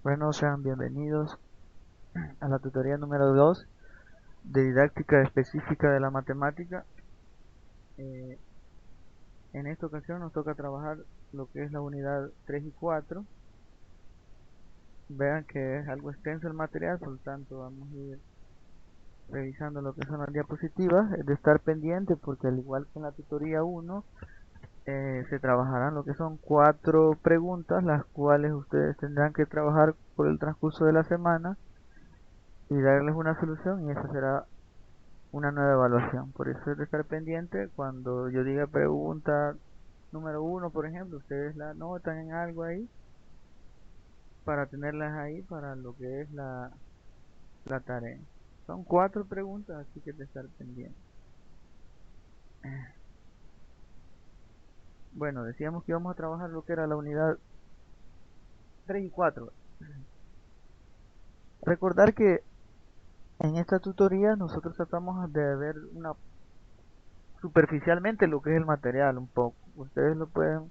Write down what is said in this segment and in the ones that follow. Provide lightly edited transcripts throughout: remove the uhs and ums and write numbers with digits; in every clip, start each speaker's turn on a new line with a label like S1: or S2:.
S1: Bueno, sean bienvenidos a la tutoría número 2 de didáctica específica de la matemática. Eh, en esta ocasión nos toca trabajar lo que es la unidad 3 y 4. Vean que es algo extenso el material, por lo tanto vamos a ir revisando lo que son las diapositivas. Es de estar pendiente porque al igual que en la tutoría 1, se trabajarán lo que son 4 preguntas, las cuales ustedes tendrán que trabajar por el transcurso de la semana y darles una solución, y esa será una nueva evaluación. Por eso es de estar pendiente cuando yo diga pregunta número 1, por ejemplo, ustedes la anotan en algo ahí para tenerlas ahí para lo que es la tarea. Son 4 preguntas, así que es de estar pendiente. Bueno, decíamos que íbamos a trabajar lo que era la unidad 3 y 4. Recordar que en esta tutoría nosotros tratamos de ver superficialmente lo que es el material un poco. Ustedes lo pueden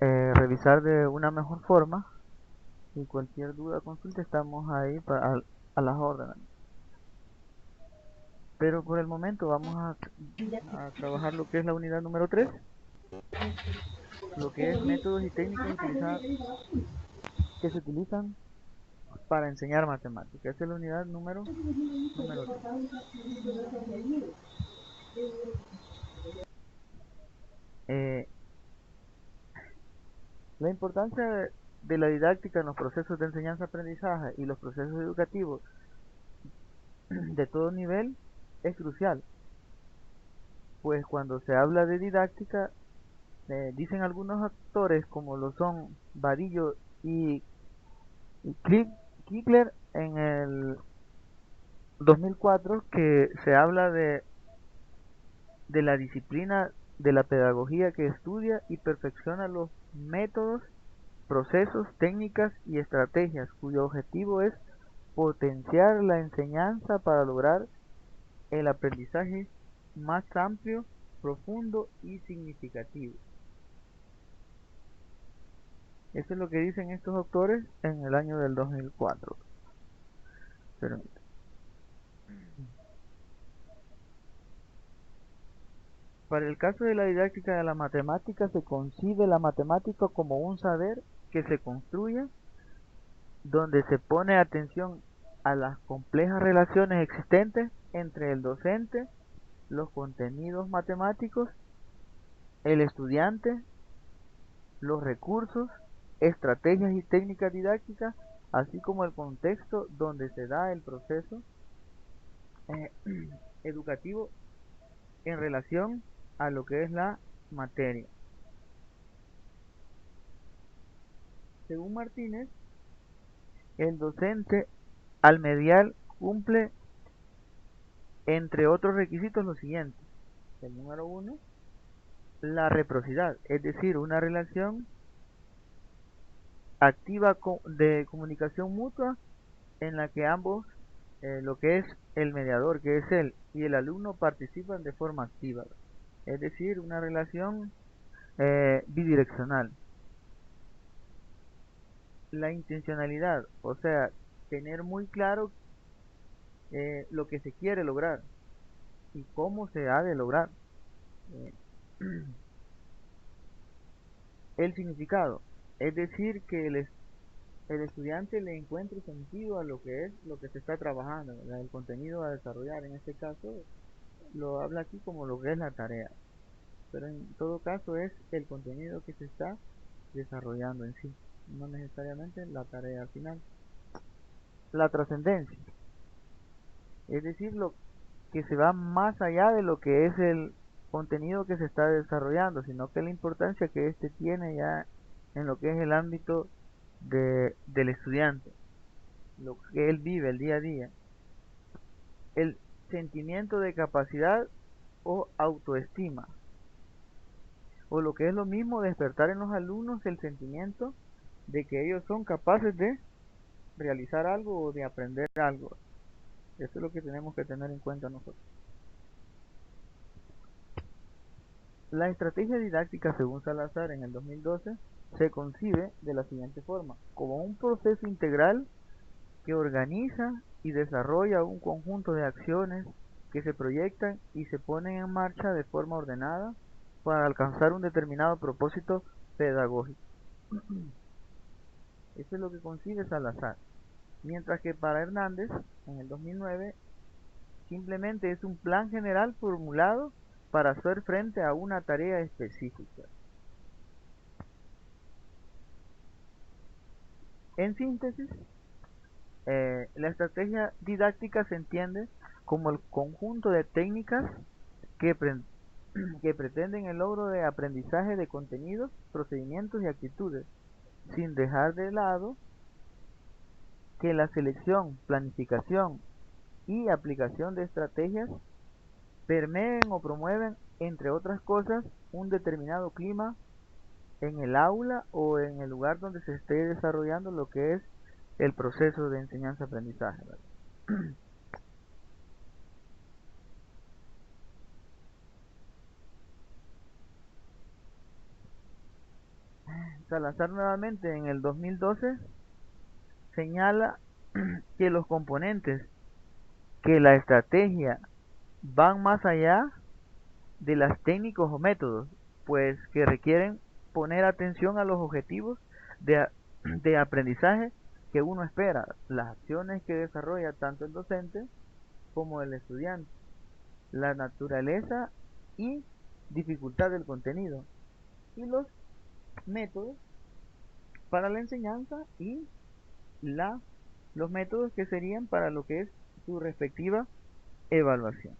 S1: revisar de una mejor forma. Y cualquier duda, consulta, estamos ahí a las órdenes. Pero por el momento vamos a trabajar lo que es la unidad número 3, lo que es métodos y técnicas que se utilizan para enseñar matemáticas. Esa es la unidad número 3. Eh, la importancia de la didáctica en los procesos de enseñanza-aprendizaje y los procesos educativos de todo nivel es crucial, pues cuando se habla de didáctica, dicen algunos actores como lo son Vadillo y Kigler en el 2004, que se habla de la disciplina de la pedagogía que estudia y perfecciona los métodos, procesos, técnicas y estrategias cuyo objetivo es potenciar la enseñanza para lograr el aprendizaje más amplio, profundo y significativo. Eso es lo que dicen estos autores en el año del 2004. Permítame. Para el caso de la didáctica de la matemática, se concibe la matemática como un saber que se construye, donde se pone atención a las complejas relaciones existentes entre el docente, los contenidos matemáticos, el estudiante, los recursos, estrategias y técnicas didácticas, así como el contexto donde se da el proceso eh, educativo en relación a lo que es la materia. Según Martínez, el docente al medial cumple, entre otros requisitos, los siguientes. El número 1, la reciprocidad, es decir, una relación activa de comunicación mutua en la que ambos, lo que es el mediador, que es él, y el alumno participan de forma activa. Es decir, una relación bidireccional. La intencionalidad, o sea, tener muy claro lo que se quiere lograr y cómo se ha de lograr. Eh, el significado, es decir, que el estudiante le encuentre sentido a lo que es lo que se está trabajando, ¿verdad? El contenido a desarrollar. En este caso lo habla aquí como lo que es la tarea, pero en todo caso es el contenido que se está desarrollando en sí, no necesariamente la tarea al final. La trascendencia, es decir, lo que se va más allá de lo que es el contenido que se está desarrollando, sino que la importancia que éste tiene ya en lo que es el ámbito del estudiante, lo que él vive el día a día. El sentimiento de capacidad o autoestima, o lo que es lo mismo, despertar en los alumnos el sentimiento de que ellos son capaces de realizar algo o de aprender algo. Eso es lo que tenemos que tener en cuenta nosotros. La estrategia didáctica, según Salazar en el 2012, se concibe de la siguiente forma: como un proceso integral que organiza y desarrolla un conjunto de acciones que se proyectan y se ponen en marcha de forma ordenada para alcanzar un determinado propósito pedagógico. Eso es lo que concibe Salazar. Mientras que para Hernández, en el 2009, simplemente es un plan general formulado para hacer frente a una tarea específica. En síntesis, la estrategia didáctica se entiende como el conjunto de técnicas que, que pretenden el logro de aprendizaje de contenidos, procedimientos y actitudes, sin dejar de lado que la selección, planificación y aplicación de estrategias permeen o promueven, entre otras cosas, un determinado clima en el aula o en el lugar donde se esté desarrollando lo que es el proceso de enseñanza-aprendizaje. Salazar nuevamente en el 2012 señala que los componentes que la estrategia van más allá de las técnicas o métodos, pues que requieren poner atención a los objetivos de aprendizaje que uno espera, las acciones que desarrolla tanto el docente como el estudiante, la naturaleza y dificultad del contenido, y los métodos para la enseñanza y la, los métodos que serían para lo que es su respectiva evaluación.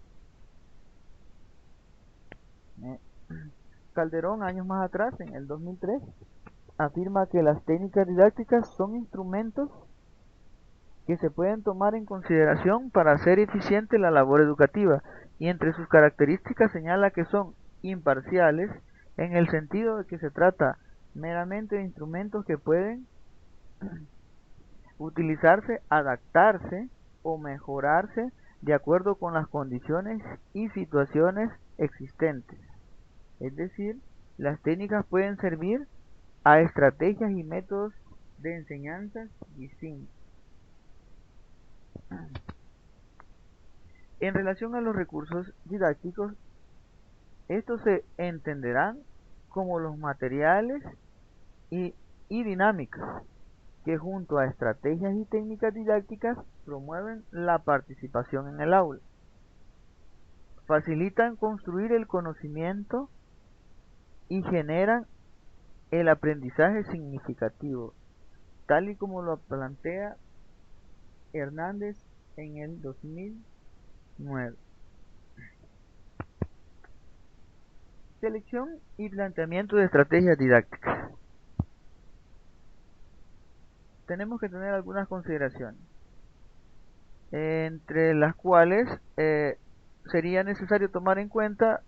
S1: Eh, Calderón, años más atrás, en el 2003, afirma que las técnicas didácticas son instrumentos que se pueden tomar en consideración para hacer eficiente la labor educativa, y entre sus características señala que son imparciales en el sentido de que se trata meramente de instrumentos que pueden utilizarse, adaptarse o mejorarse de acuerdo con las condiciones y situaciones existentes. Es decir, las técnicas pueden servir a estrategias y métodos de enseñanza distintos. En relación a los recursos didácticos, estos se entenderán como los materiales y, y dinámicas que junto a estrategias y técnicas didácticas promueven la participación en el aula, facilitan construir el conocimiento y generan el aprendizaje significativo, tal y como lo plantea Hernández en el 2009. Selección y planteamiento de estrategias didácticas. Tenemos que tener algunas consideraciones, entre las cuales sería necesario tomar en cuenta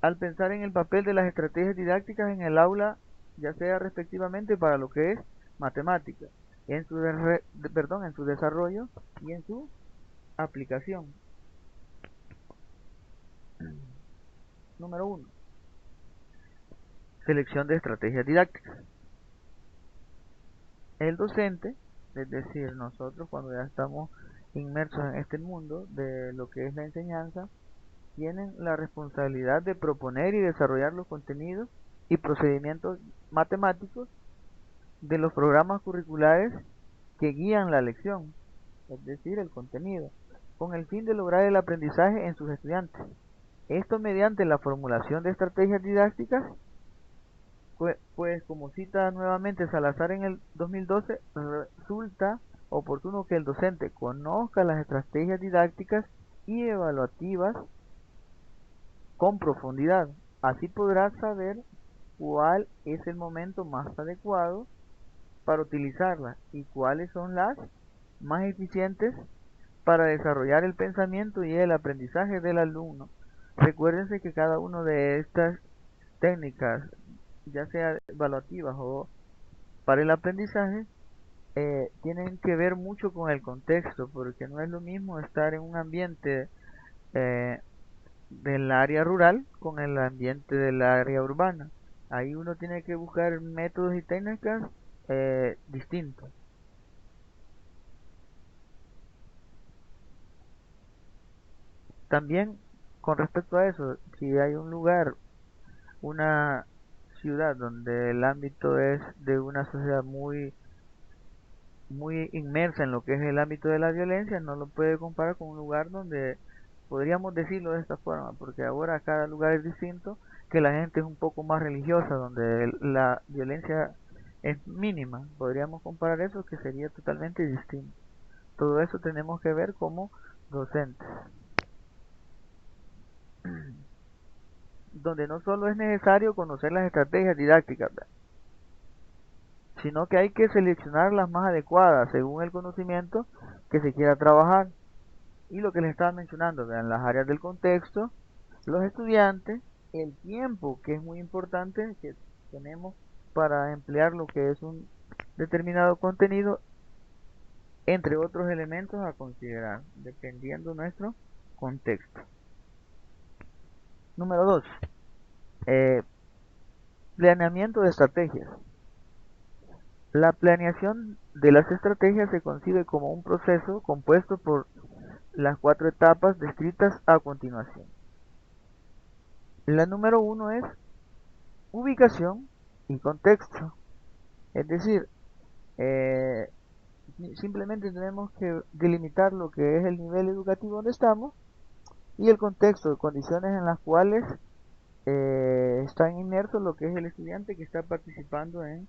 S1: al pensar en el papel de las estrategias didácticas en el aula, ya sea respectivamente para lo que es matemática, en su desarrollo y en su aplicación. Número 1. Selección de estrategias didácticas. El docente, es decir, nosotros cuando ya estamos inmersos en este mundo de lo que es la enseñanza, tienen la responsabilidad de proponer y desarrollar los contenidos y procedimientos matemáticos de los programas curriculares que guían la lección, es decir, el contenido, con el fin de lograr el aprendizaje en sus estudiantes. Esto mediante la formulación de estrategias didácticas, pues como cita nuevamente Salazar en el 2012, resulta oportuno que el docente conozca las estrategias didácticas y evaluativas con profundidad. Así podrá saber cuál es el momento más adecuado para utilizarlas y cuáles son las más eficientes para desarrollar el pensamiento y el aprendizaje del alumno. Recuérdense que cada una de estas técnicas, ya sea evaluativas o para el aprendizaje, tienen que ver mucho con el contexto, porque no es lo mismo estar en un ambiente eh, del área rural con el ambiente del área urbana. Ahí uno tiene que buscar métodos y técnicas distintos. También con respecto a eso, si hay un lugar, una ciudad donde el ámbito es de una sociedad muy inmersa en lo que es el ámbito de la violencia, no lo puede comparar con un lugar donde podríamos decirlo de esta forma, porque ahora cada lugar es distinto, que la gente es un poco más religiosa, donde la violencia es mínima. Podríamos comparar eso, que sería totalmente distinto. Todo eso tenemos que ver como docentes, donde no solo es necesario conocer las estrategias didácticas, ¿verdad?, sino que hay que seleccionar las más adecuadas según el conocimiento que se quiera trabajar. Y lo que les estaba mencionando, vean, las áreas del contexto, los estudiantes, el tiempo, que es muy importante, que tenemos para emplear lo que es un determinado contenido, entre otros elementos a considerar, dependiendo nuestro contexto. Número 2, planeamiento de estrategias. La planeación de las estrategias se concibe como un proceso compuesto por las 4 etapas descritas a continuación. La número 1 es ubicación y contexto. Es decir, eh, simplemente tenemos que delimitar lo que es el nivel educativo donde estamos y el contexto, condiciones en las cuales está inmerso lo que es el estudiante que está participando en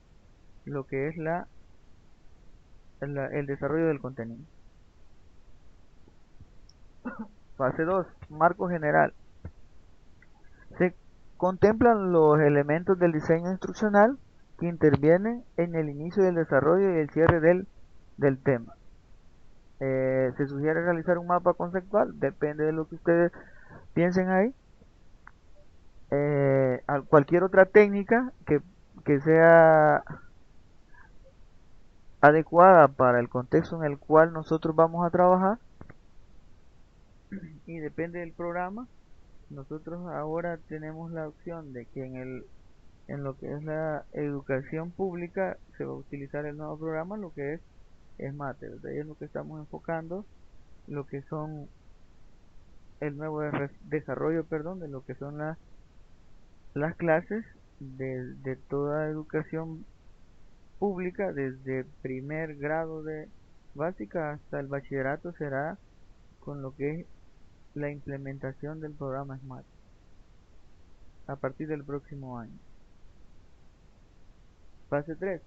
S1: lo que es el desarrollo del contenido. Fase 2, marco general. Se contemplan los elementos del diseño instruccional que intervienen en el inicio del desarrollo y el cierre del tema. Se sugiere realizar un mapa conceptual, depende de lo que ustedes piensen ahí. Cualquier otra técnica que sea adecuada para el contexto en el cual nosotros vamos a trabajar, y depende del programa. Nosotros ahora tenemos la opción de que en lo que es la educación pública se va a utilizar el nuevo programa, lo que es SMATE. De ahí es lo que estamos enfocando, lo que son el nuevo desarrollo, perdón, de lo que son las clases de toda educación pública, desde primer grado de básica hasta el bachillerato, será con lo que es la implementación del programa SMART a partir del próximo año. Fase 3.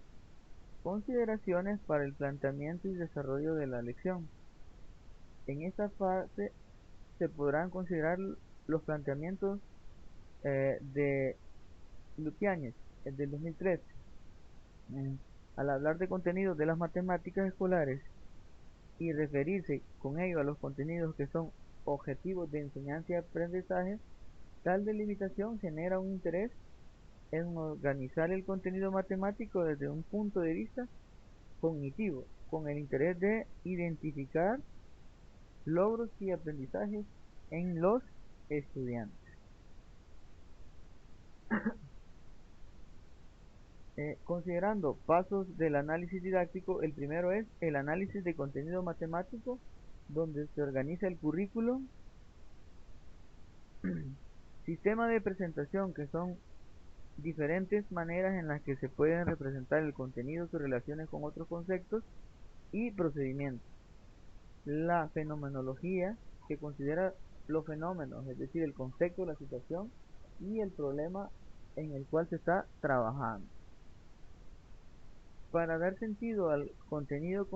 S1: Consideraciones para el planteamiento y desarrollo de la lección. En esta fase se podrán considerar los planteamientos de Lutiáñez, el del 2013. Mm, Al hablar de contenidos de las matemáticas escolares y referirse con ello a los contenidos que son objetivos de enseñanza y aprendizaje, tal delimitación genera un interés en organizar el contenido matemático desde un punto de vista cognitivo, con el interés de identificar logros y aprendizajes en los estudiantes. Considerando pasos del análisis didáctico, el primero es el análisis de contenido matemático, donde se organiza el currículo, sistema de presentación, que son diferentes maneras en las que se pueden representar el contenido, sus relaciones con otros conceptos y procedimientos. La fenomenología, que considera los fenómenos, es decir, el concepto, la situación y el problema en el cual se está trabajando. Para dar sentido al contenido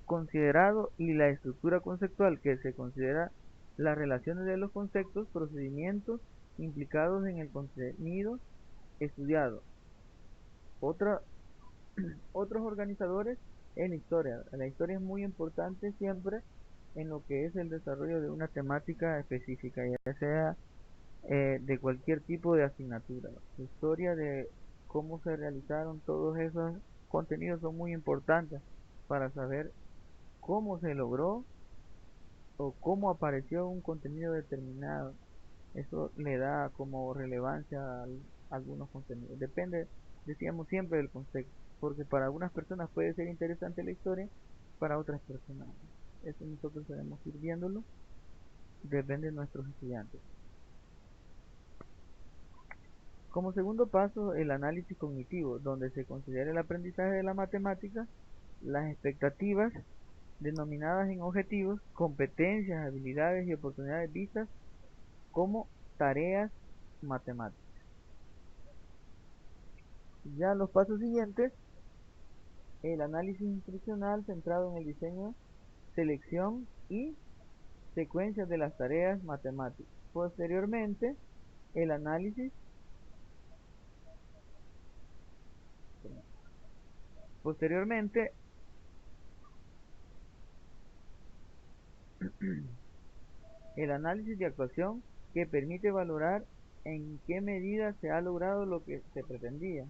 S1: considerado y la estructura conceptual, que se considera las relaciones de los conceptos, procedimientos implicados en el contenido estudiado. Otra, Otros organizadores en la historia. La historia es muy importante siempre en lo que es el desarrollo de una temática específica, ya sea de cualquier tipo de asignatura. La historia de cómo se realizaron todos esos contenidos son muy importantes para saber cómo se logró o cómo apareció un contenido determinado. Eso le da como relevancia algunos contenidos. Depende, decíamos siempre, del contexto, porque para algunas personas puede ser interesante la historia, para otras personas no. Eso nosotros debemos ir viéndolo, depende de nuestros estudiantes. Como segundo paso, el análisis cognitivo, donde se considera el aprendizaje de la matemática, las expectativas denominadas en objetivos, competencias, habilidades y oportunidades vistas como tareas matemáticas. Ya los pasos siguientes, el análisis instruccional centrado en el diseño, selección y secuencia de las tareas matemáticas. Posteriormente, el análisis, posteriormente, el análisis de actuación que permite valorar en qué medida se ha logrado lo que se pretendía.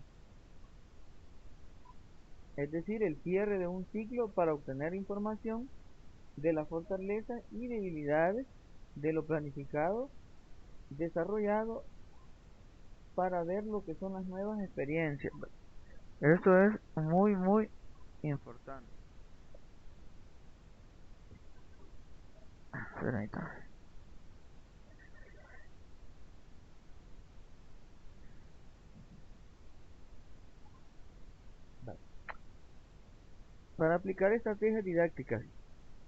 S1: Es decir, el cierre de un ciclo para obtener información de las fortalezas y debilidades de lo planificado, desarrollado para ver lo que son las nuevas experiencias. Esto es muy, muy importante. Vale. Para aplicar estrategias didácticas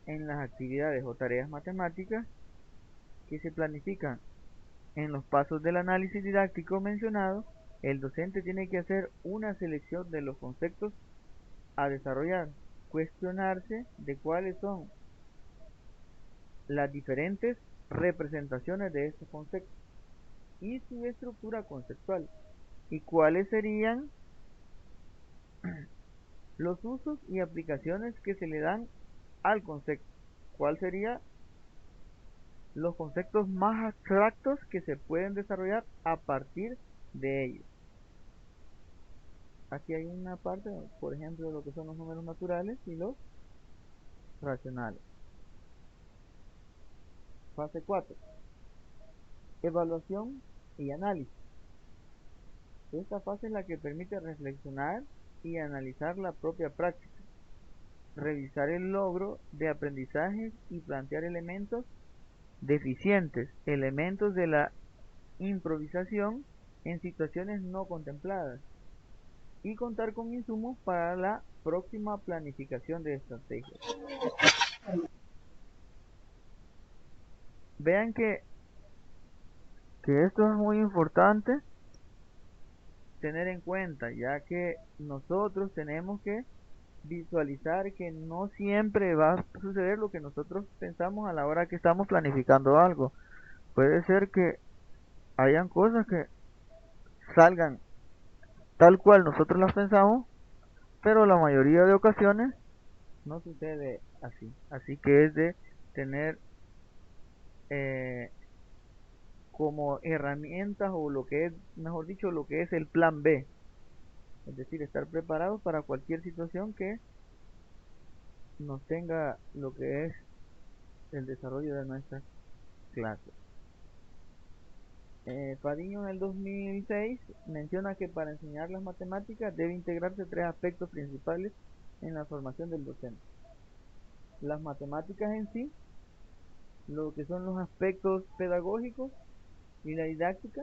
S1: en las actividades o tareas matemáticas que se planifican en los pasos del análisis didáctico mencionado, el docente tiene que hacer una selección de los conceptos a desarrollar, cuestionarse de cuáles son las diferentes representaciones de estos conceptos y su estructura conceptual, y cuáles serían los usos y aplicaciones que se le dan al concepto, cuál serían los conceptos más abstractos que se pueden desarrollar a partir de ellos. Aquí hay una parte, por ejemplo, de lo que son los números naturales y los racionales. Fase 4. Evaluación y análisis. Esta fase es la que permite reflexionar y analizar la propia práctica, revisar el logro de aprendizajes y plantear elementos deficientes, elementos de la improvisación en situaciones no contempladas y contar con insumos para la próxima planificación de estrategias. Vean que esto es muy importante tener en cuenta, ya que nosotros tenemos que visualizar que no siempre va a suceder lo que nosotros pensamos a la hora que estamos planificando algo. Puede ser que hayan cosas que salgan tal cual nosotros las pensamos, pero la mayoría de ocasiones no sucede así. Así que es de tener eh, como herramientas o lo que es, mejor dicho, lo que es el plan B. Es decir, estar preparados para cualquier situación que nos tenga lo que es el desarrollo de nuestra clase. Fadiño en el 2006 menciona que para enseñar las matemáticas debe integrarse tres aspectos principales en la formación del docente. Las matemáticas en sí, lo que son los aspectos pedagógicos y la didáctica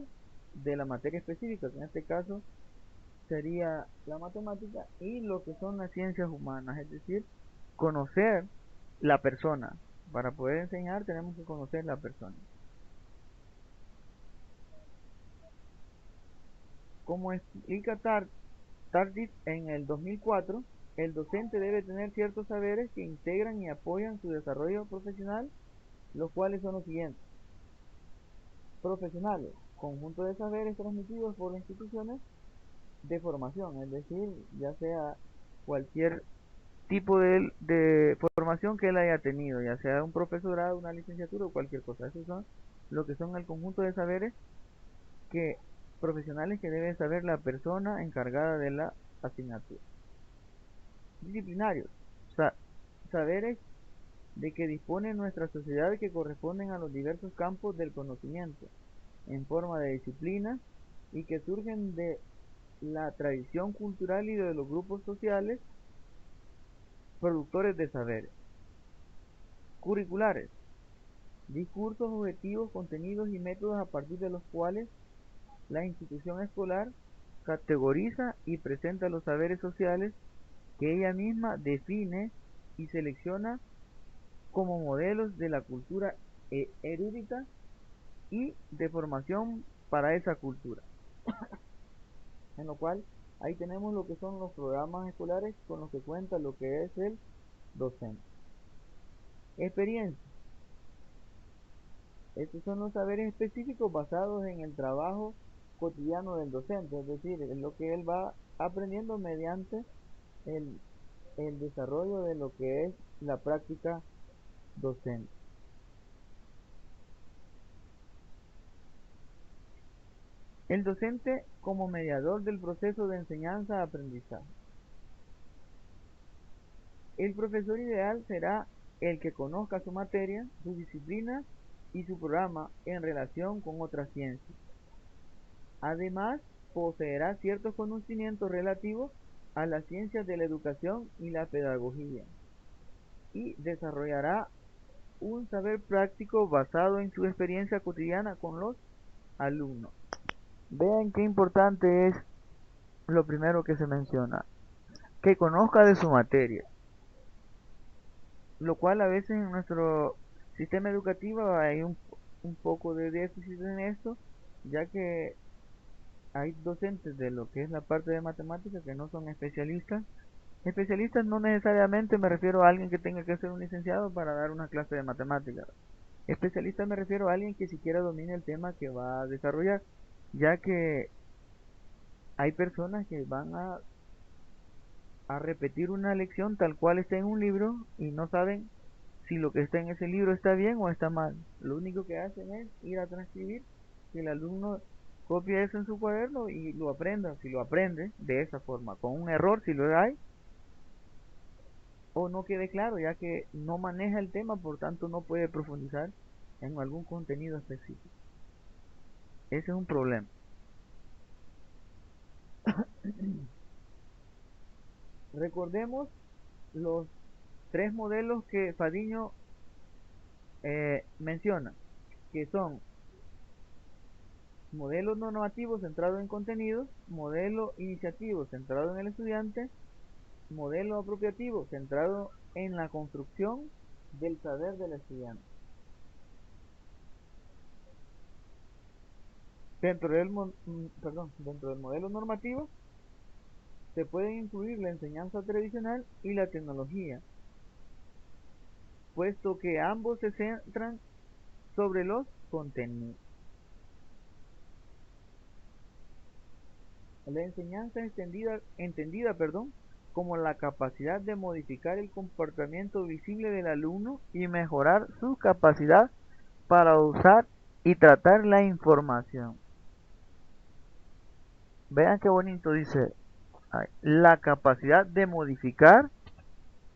S1: de la materia específica, que en este caso sería la matemática, y lo que son las ciencias humanas, es decir, conocer la persona. Para poder enseñar tenemos que conocer la persona. Como explica Tardif en el 2004, el docente debe tener ciertos saberes que integran y apoyan su desarrollo profesional, los cuales son los siguientes. Profesionales, conjunto de saberes transmitidos por instituciones de formación, es decir, ya sea cualquier tipo de formación que él haya tenido, ya sea un profesorado, una licenciatura o cualquier cosa. Esos son lo que son el conjunto de saberes que profesionales que debe saber la persona encargada de la asignatura. Disciplinarios, sa saberes de que dispone nuestra sociedad que corresponden a los diversos campos del conocimiento, en forma de disciplina, y que surgen de la tradición cultural y de los grupos sociales productores de saberes. Curriculares: discursos, objetivos, contenidos y métodos a partir de los cuales la institución escolar categoriza y presenta los saberes sociales que ella misma define y selecciona como modelos de la cultura erudita y de formación para esa cultura. En lo cual, ahí tenemos lo que son los programas escolares con los que cuenta lo que es el docente. Experiencia: estos son los saberes específicos basados en el trabajo cotidiano del docente, es decir, es lo que él va aprendiendo mediante el, el desarrollo de lo que es la práctica docente. El docente como mediador del proceso de enseñanza-aprendizaje. El profesor ideal será el que conozca su materia, su disciplina y su programa en relación con otras ciencias. Además, poseerá ciertos conocimientos relativos a las ciencias de la educación y la pedagogía, y desarrollará un saber práctico basado en su experiencia cotidiana con los alumnos. Vean qué importante es lo primero que se menciona, que conozca de su materia, lo cual a veces en nuestro sistema educativo hay un poco de déficit en esto, ya que hay docentes de lo que es la parte de matemáticas que no son especialistas. Especialistas no necesariamente me refiero a alguien que tenga que ser un licenciado para dar una clase de matemáticas. Especialista me refiero a alguien que siquiera domine el tema que va a desarrollar, ya que hay personas que van a repetir una lección tal cual está en un libro y no saben si lo que está en ese libro está bien o está mal. Lo único que hacen es ir a transcribir, que el alumno copie eso en su cuaderno y lo aprenda, si lo aprende de esa forma, con un error si lo hay, o no quede claro, ya que no maneja el tema, por tanto no puede profundizar en algún contenido específico. Ese es un problema. Recordemos los tres modelos que Fadiño menciona, que son modelo normativo centrado en contenidos, modelo iniciativo centrado en el estudiante, modelo apropiativo centrado en la construcción del saber del estudiante. Dentro del modelo normativo se pueden incluir la enseñanza tradicional y la tecnología, puesto que ambos se centran sobre los contenidos. La enseñanza entendida como la capacidad de modificar el comportamiento visible del alumno y mejorar su capacidad para usar y tratar la información. Vean qué bonito dice ahí, la capacidad de modificar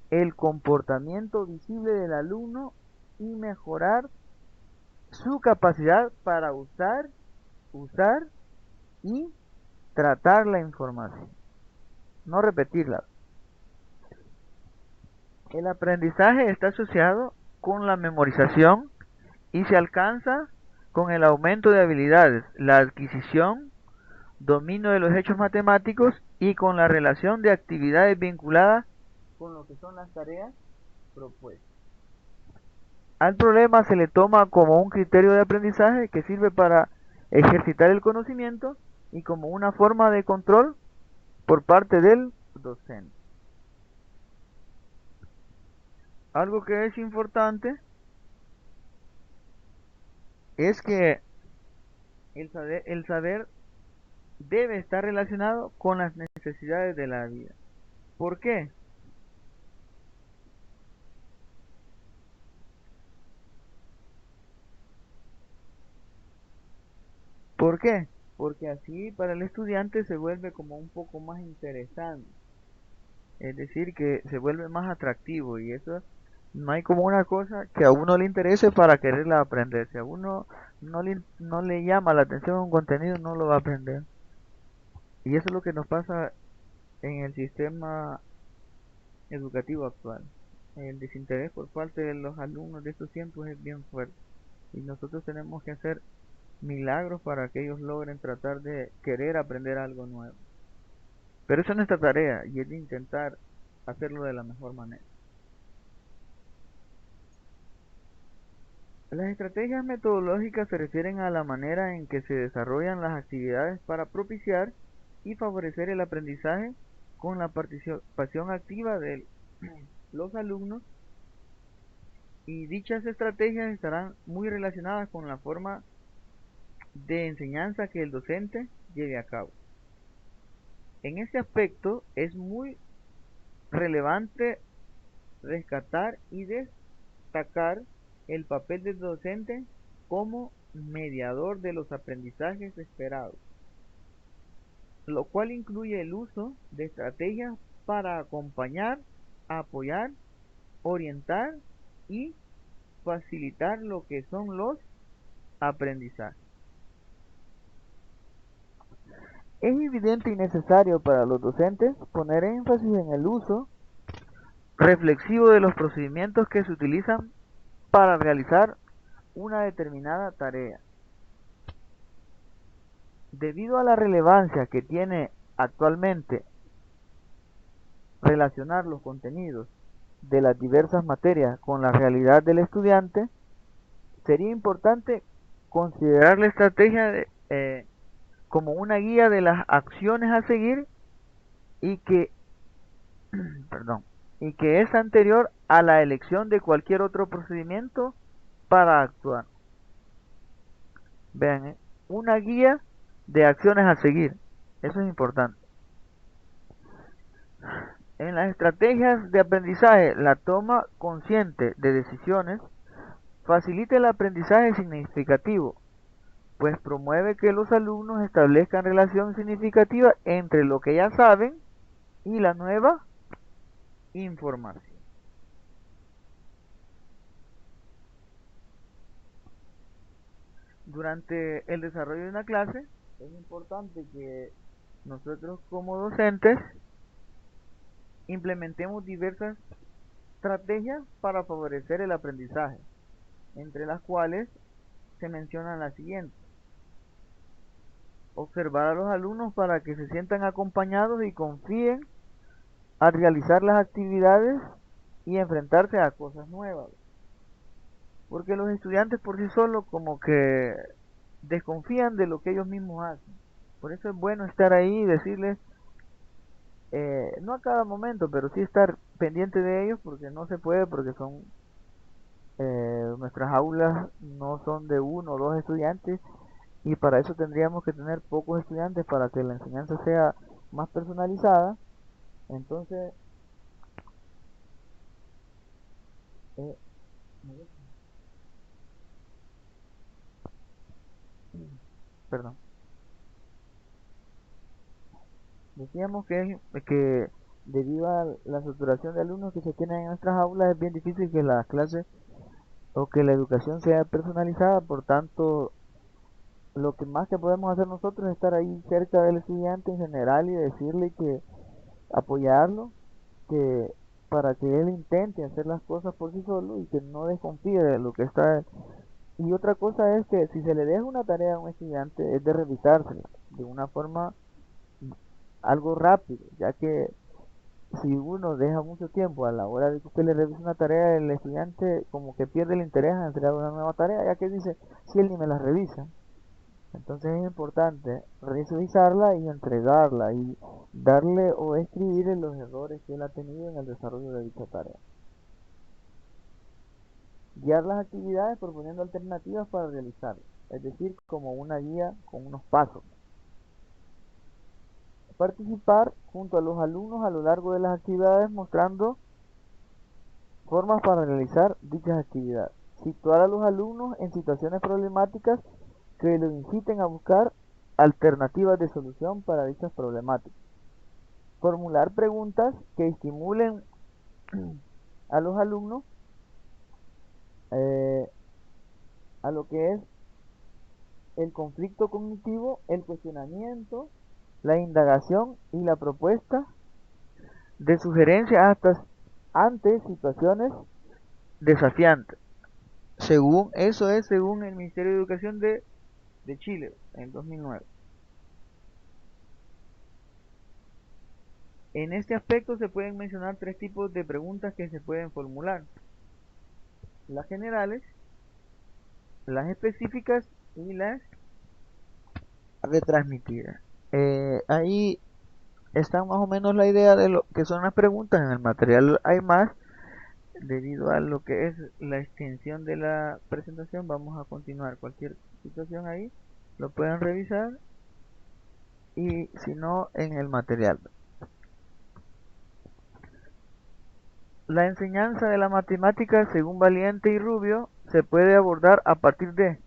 S1: el comportamiento visible del alumno y mejorar su capacidad para usar y tratar la información. No repetirla. El aprendizaje está asociado con la memorización y se alcanza con el aumento de habilidades, la adquisición, dominio de los hechos matemáticos y con la relación de actividades vinculadas con lo que son las tareas propuestas. Al problema se le toma como un criterio de aprendizaje que sirve para ejercitar el conocimiento y como una forma de control por parte del docente. Algo que es importante es que el saber debe estar relacionado con las necesidades de la vida. ¿Por qué? ¿Por qué? Porque así para el estudiante se vuelve como un poco más interesante, es decir, que se vuelve más atractivo y eso No hay como una cosa que a uno le interese para quererla aprender. Si a uno no le llama la atención un contenido, no lo va a aprender. Y eso es lo que nos pasa en el sistema educativo actual. El desinterés por parte de los alumnos de estos tiempos es bien fuerte. Y nosotros tenemos que hacer milagros para que ellos logren tratar de querer aprender algo nuevo. Pero esa es nuestra tarea y es de intentar hacerlo de la mejor manera. Las estrategias metodológicas se refieren a la manera en que se desarrollan las actividades para propiciar y favorecer el aprendizaje con la participación activa de los alumnos, y dichas estrategias estarán muy relacionadas con la forma de enseñanza que el docente lleve a cabo. En este aspecto es muy relevante rescatar y destacar el papel del docente como mediador de los aprendizajes esperados, lo cual incluye el uso de estrategias para acompañar, apoyar, orientar y facilitar lo que son los aprendizajes. Es evidente y necesario para los docentes poner énfasis en el uso reflexivo de los procedimientos que se utilizan para realizar una determinada tarea. Debido a la relevancia que tiene actualmente relacionar los contenidos de las diversas materias con la realidad del estudiante, sería importante considerar la estrategia como una guía de las acciones a seguir y que, perdón, y que es anterior a la elección de cualquier otro procedimiento para actuar. Vean, una guía de acciones a seguir. Eso es importante. En las estrategias de aprendizaje, la toma consciente de decisiones facilita el aprendizaje significativo, pues promueve que los alumnos establezcan relación significativa entre lo que ya saben y la nueva información. Durante el desarrollo de una clase, es importante que nosotros como docentes implementemos diversas estrategias para favorecer el aprendizaje, entre las cuales se mencionan las siguientes: observar a los alumnos para que se sientan acompañados y confíen al realizar las actividades y enfrentarse a cosas nuevas. Porque los estudiantes por sí solos como que desconfían de lo que ellos mismos hacen. Por eso es bueno estar ahí y decirles, no a cada momento, pero sí estar pendiente de ellos, porque no se puede, porque son nuestras aulas no son de uno o dos estudiantes, y para eso tendríamos que tener pocos estudiantes para que la enseñanza sea más personalizada. Entonces, eh, perdón, decíamos que debido a la saturación de alumnos que se tienen en nuestras aulas es bien difícil que las clases o que la educación sea personalizada. Por tanto, lo que más que podemos hacer nosotros es estar ahí cerca del estudiante en general y decirle que apoyarlo, que para que él intente hacer las cosas por sí solo y que no desconfíe de lo que está. Y otra cosa es que si se le deja una tarea a un estudiante es de revisársela de una forma algo rápido, ya que si uno deja mucho tiempo a la hora de que usted le revise una tarea, el estudiante como que pierde el interés en entregar una nueva tarea, ya que dice, si él ni me la revisa. Entonces es importante revisarla y entregarla y darle o escribir los errores que él ha tenido en el desarrollo de dicha tarea. Guiar las actividades proponiendo alternativas para realizarlas, es decir, como una guía con unos pasos. Participar junto a los alumnos a lo largo de las actividades mostrando formas para realizar dichas actividades. Situar a los alumnos en situaciones problemáticas que los inciten a buscar alternativas de solución para dichas problemáticas. Formular preguntas que estimulen a los alumnos eh, a lo que es el conflicto cognitivo, el cuestionamiento, la indagación y la propuesta de sugerencias hasta ante situaciones desafiantes. Según eso es según el Ministerio de Educación de Chile en 2009. En este aspecto se pueden mencionar tres tipos de preguntas que se pueden formular: las generales, las específicas y las retransmitidas. Ahí está más o menos la idea de lo que son las preguntas. En el material hay más, debido a lo que es la extensión de la presentación. Vamos a continuar. Cualquier situación ahí lo pueden revisar, y si no, en el material. La enseñanza de la matemática, según Valiente y Rubio, se puede abordar a partir de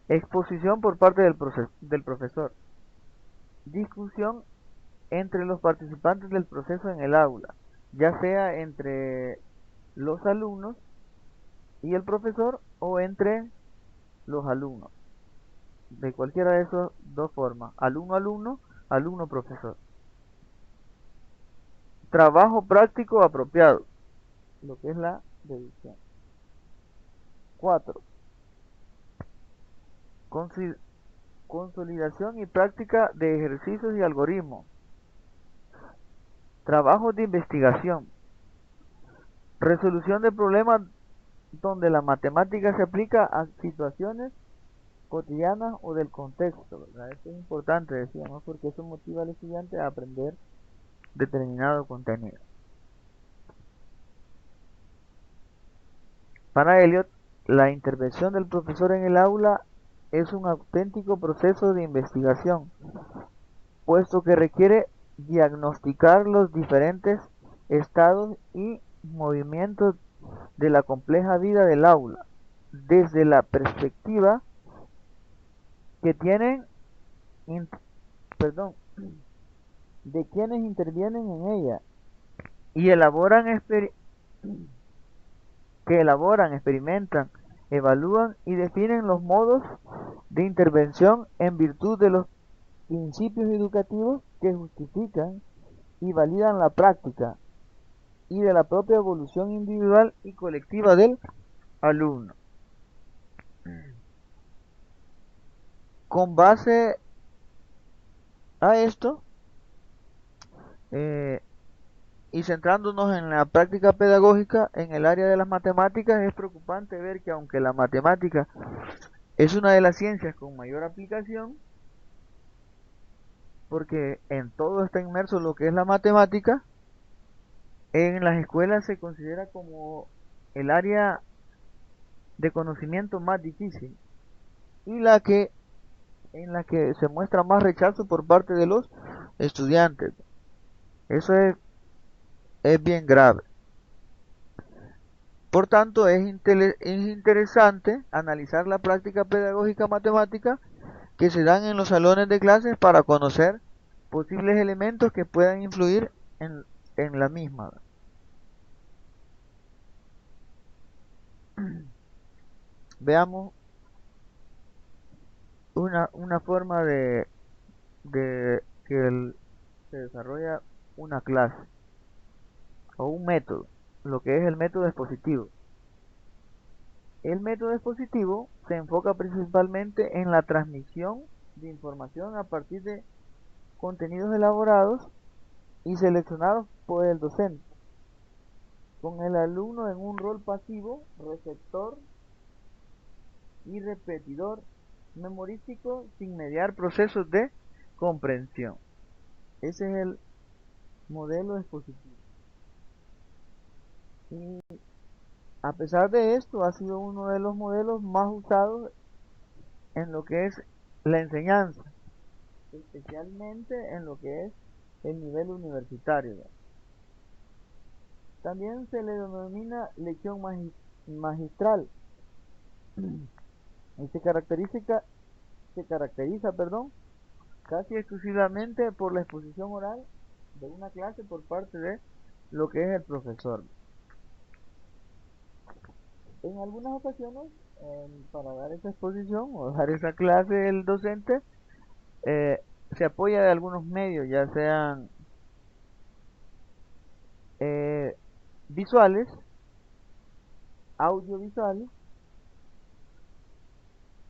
S1: exposición por parte del profesor, discusión entre los participantes del proceso en el aula, ya sea entre los alumnos y el profesor o entre los alumnos, de cualquiera de esas dos formas: alumno-alumno, alumno-profesor. Trabajo práctico apropiado, lo que es la revisión. 4. Consolidación y práctica de ejercicios y algoritmos. Trabajos de investigación. Resolución de problemas donde la matemática se aplica a situaciones cotidianas o del contexto, ¿verdad? Esto es importante, decíamos, porque eso motiva al estudiante a aprender determinado contenido. Para Eliot, la intervención del profesor en el aula es un auténtico proceso de investigación, puesto que requiere diagnosticar los diferentes estados y movimientos de la compleja vida del aula, desde la perspectiva que tienen, perdón, de quienes intervienen en ella y elaboran, experimentan, evalúan y definen los modos de intervención en virtud de los principios educativos que justifican y validan la práctica, y de la propia evolución individual y colectiva del alumno. Con base a esto, eh, y centrándonos en la práctica pedagógica en el área de las matemáticas, es preocupante ver que aunque la matemática es una de las ciencias con mayor aplicación, porque en todo está inmerso lo que es la matemática, en las escuelas se considera como el área de conocimiento más difícil, y en la que se muestra más rechazo por parte de los estudiantes. Eso es bien grave. Por tanto, es interesante analizar la práctica pedagógica matemática que se dan en los salones de clases para conocer posibles elementos que puedan influir en la misma. Veamos una forma de se desarrolla una clase o un método, lo que es el método expositivo. El método expositivo se enfoca principalmente en la transmisión de información a partir de contenidos elaborados y seleccionados por el docente, con el alumno en un rol pasivo, receptor y repetidor memorístico, sin mediar procesos de comprensión. Ese es el modelo expositivo. Y a pesar de esto, ha sido uno de los modelos más usados en lo que es la enseñanza, especialmente en lo que es el nivel universitario. También se le denomina lección magistral y se caracteriza, casi exclusivamente por la exposición oral de una clase por parte de lo que es el profesor. En algunas ocasiones, para dar esa exposición o dar esa clase, el docente eh, se apoya de algunos medios, ya sean eh, visuales, audiovisuales,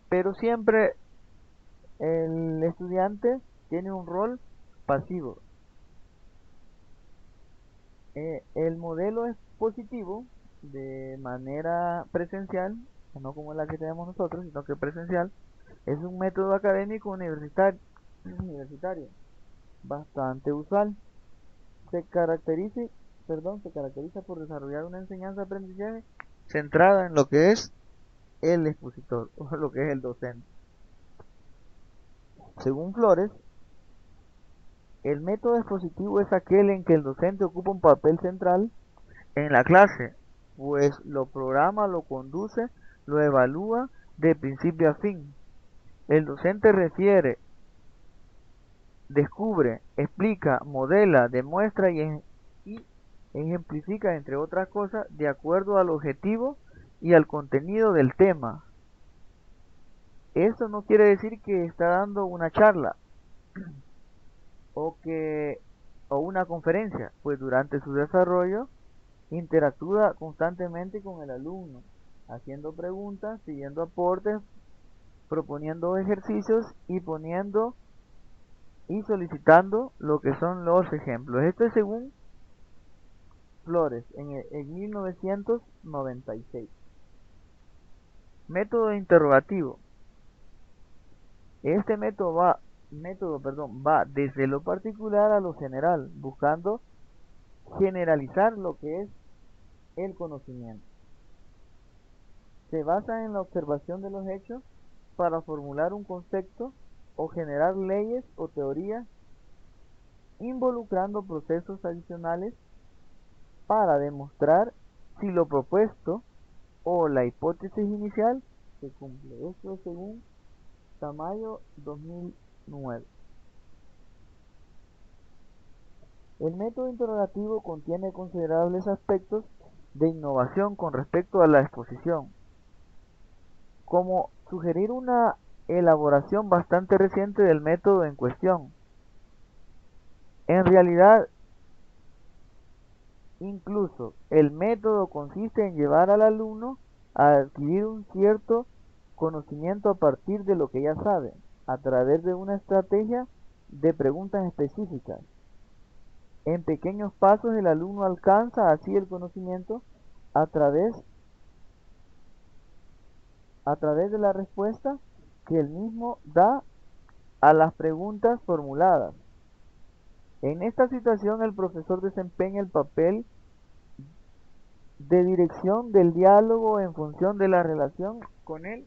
S1: pero siempre el estudiante tiene un rol pasivo. El modelo expositivo de manera presencial, no como la que tenemos nosotros, sino que presencial, es un método académico universitario bastante usual. Se caracteriza por desarrollar una enseñanza-aprendizaje centrada en lo que es el expositor o lo que es el docente. Según Flores, el método expositivo es aquel en que el docente ocupa un papel central en la clase, pues lo programa, lo conduce, lo evalúa de principio a fin. El docente refiere, descubre, explica, modela, demuestra y ejemplifica, entre otras cosas, de acuerdo al objetivo y al contenido del tema. Esto no quiere decir que está dando una charla o que o una conferencia, pues durante su desarrollo interactúa constantemente con el alumno, haciendo preguntas, pidiendo aportes, proponiendo ejercicios y poniendo y solicitando lo que son los ejemplos. Esto es según Flores en 1996. Método interrogativo. Este va desde lo particular a lo general, buscando generalizar lo que es el conocimiento. Se basa en la observación de los hechos para formular un concepto o generar leyes o teorías, involucrando procesos adicionales para demostrar si lo propuesto o la hipótesis inicial se cumple. Esto es según Tamayo 2009. El método interrogativo contiene considerables aspectos de innovación con respecto a la exposición, como sugerir una elaboración bastante reciente del método en cuestión. En realidad, incluso el método consiste en llevar al alumno a adquirir un cierto conocimiento a partir de lo que ya sabe, a través de una estrategia de preguntas específicas. En pequeños pasos el alumno alcanza así el conocimiento a través, a través de la respuesta que él mismo da a las preguntas formuladas. En esta situación el profesor desempeña el papel de dirección del diálogo en función de la relación con el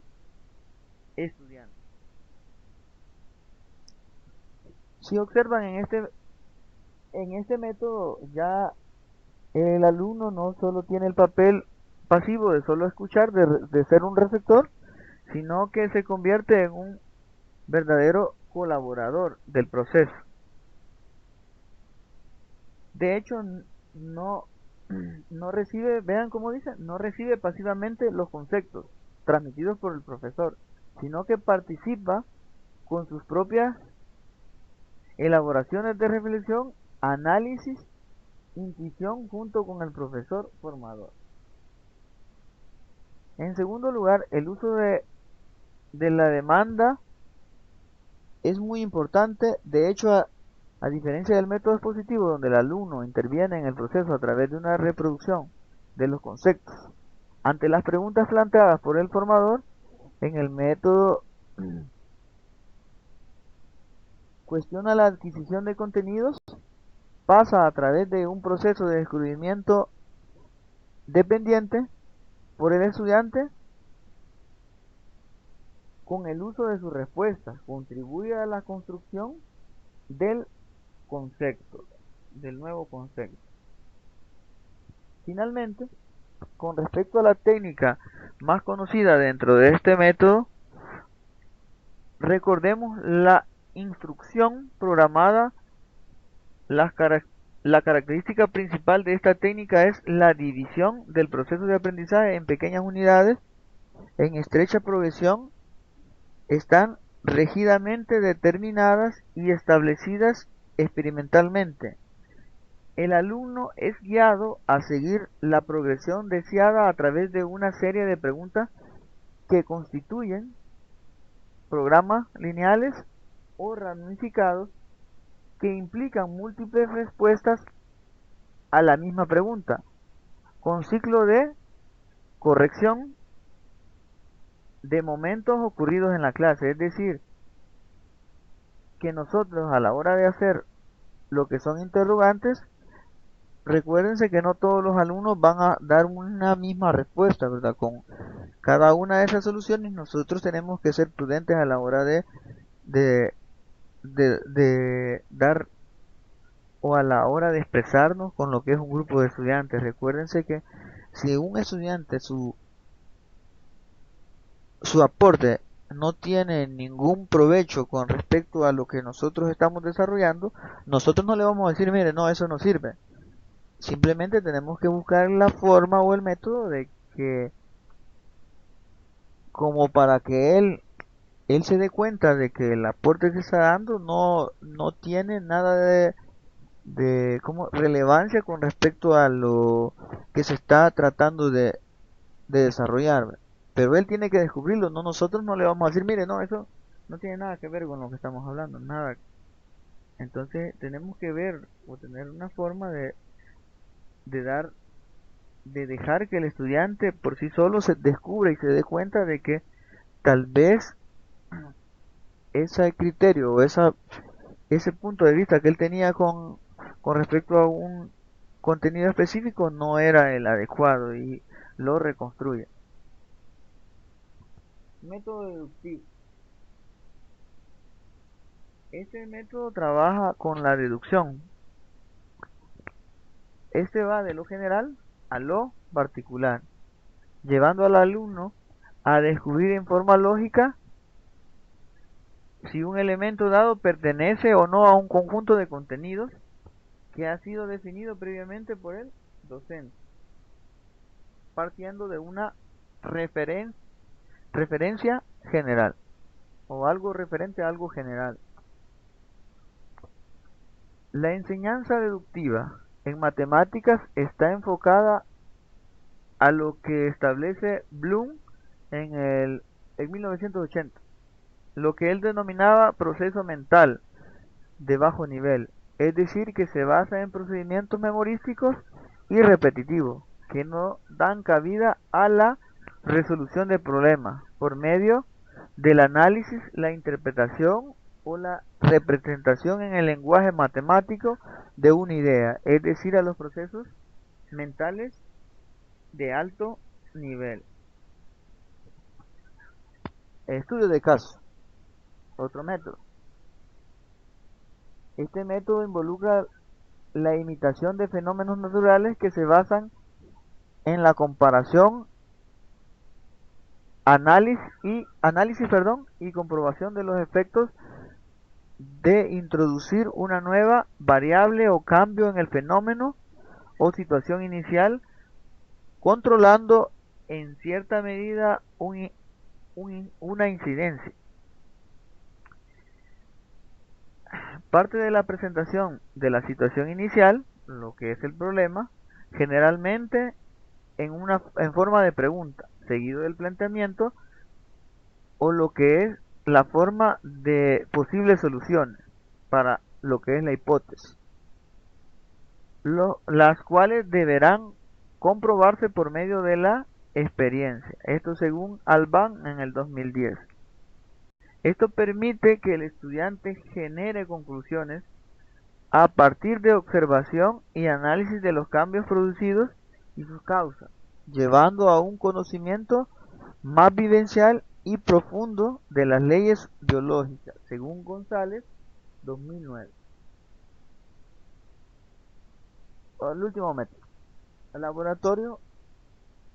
S1: estudiante. Si observan en este método, ya el alumno no solo tiene el papel pasivo de solo escuchar, de ser un receptor, sino que se convierte en un verdadero colaborador del proceso. De hecho, no, no recibe, vean cómo dice, no recibe pasivamente los conceptos transmitidos por el profesor, sino que participa con sus propias elaboraciones de reflexión, análisis, intuición junto con el profesor formador. En segundo lugar, el uso de la demanda es muy importante. De hecho, a diferencia del método expositivo, donde el alumno interviene en el proceso a través de una reproducción de los conceptos, ante las preguntas planteadas por el formador, en el método cuestiona la adquisición de contenidos, pasa a través de un proceso de descubrimiento dependiente por el estudiante con el uso de sus respuestas, contribuye a la construcción del concepto, del nuevo concepto. Finalmente, con respecto a la técnica más conocida dentro de este método, recordemos la instrucción programada, las, La característica principal de esta técnica es la división del proceso de aprendizaje en pequeñas unidades en estrecha progresión, están rígidamente determinadas y establecidas experimentalmente. El alumno es guiado a seguir la progresión deseada a través de una serie de preguntas que constituyen programas lineales o ramificados que implican múltiples respuestas a la misma pregunta, con ciclo de corrección de momentos ocurridos en la clase. Es decir, que nosotros a la hora de hacer lo que son interrogantes, recuérdense que no todos los alumnos van a dar una misma respuesta, ¿verdad? Con cada una de esas soluciones nosotros tenemos que ser prudentes a la hora de, de dar o a la hora de expresarnos con lo que es un grupo de estudiantes. Recuérdense que si un estudiante su aporte no tiene ningún provecho con respecto a lo que nosotros estamos desarrollando, nosotros no le vamos a decir, mire, no, eso no sirve. Simplemente tenemos que buscar la forma o el método de que, como para que él se dé cuenta de que el aporte que está dando no tiene nada de como relevancia con respecto a lo que se está tratando de desarrollar. Pero él tiene que descubrirlo, no nosotros no le vamos a decir, mire, no, eso no tiene nada que ver con lo que estamos hablando, nada. Entonces tenemos que ver o tener una forma de dar, de dejar que el estudiante por sí solo se descubra y se dé cuenta de que tal vez ese criterio o ese punto de vista que él tenía con respecto a un contenido específico no era el adecuado y lo reconstruye. Método deductivo. Este método trabaja con la deducción. Este va de lo general a lo particular, llevando al alumno a descubrir en forma lógica si un elemento dado pertenece o no a un conjunto de contenidos que ha sido definido previamente por el docente, partiendo de una referencia general o algo referente a algo general. La enseñanza deductiva en matemáticas está enfocada a lo que establece Bloom en 1980, lo que él denominaba proceso mental de bajo nivel, es decir, que se basa en procedimientos memorísticos y repetitivos, que no dan cabida a la resolución de problemas por medio del análisis, la interpretación o la representación en el lenguaje matemático de una idea, es decir, a los procesos mentales de alto nivel. Estudio de caso, otro método. Este método involucra la imitación de fenómenos naturales que se basan en la comparación, análisis y comprobación de los efectos de introducir una nueva variable o cambio en el fenómeno o situación inicial, controlando en cierta medida una incidencia. Parte de la presentación de la situación inicial, lo que es el problema, generalmente en forma de pregunta, seguido del planteamiento o lo que es la forma de posibles soluciones para lo que es la hipótesis, las cuales deberán comprobarse por medio de la experiencia. Esto según Alban en el 2010. Esto permite que el estudiante genere conclusiones a partir de observación y análisis de los cambios producidos y sus causas, llevando a un conocimiento más vivencial y profundo de las leyes biológicas, según González, 2009. El último método, el laboratorio,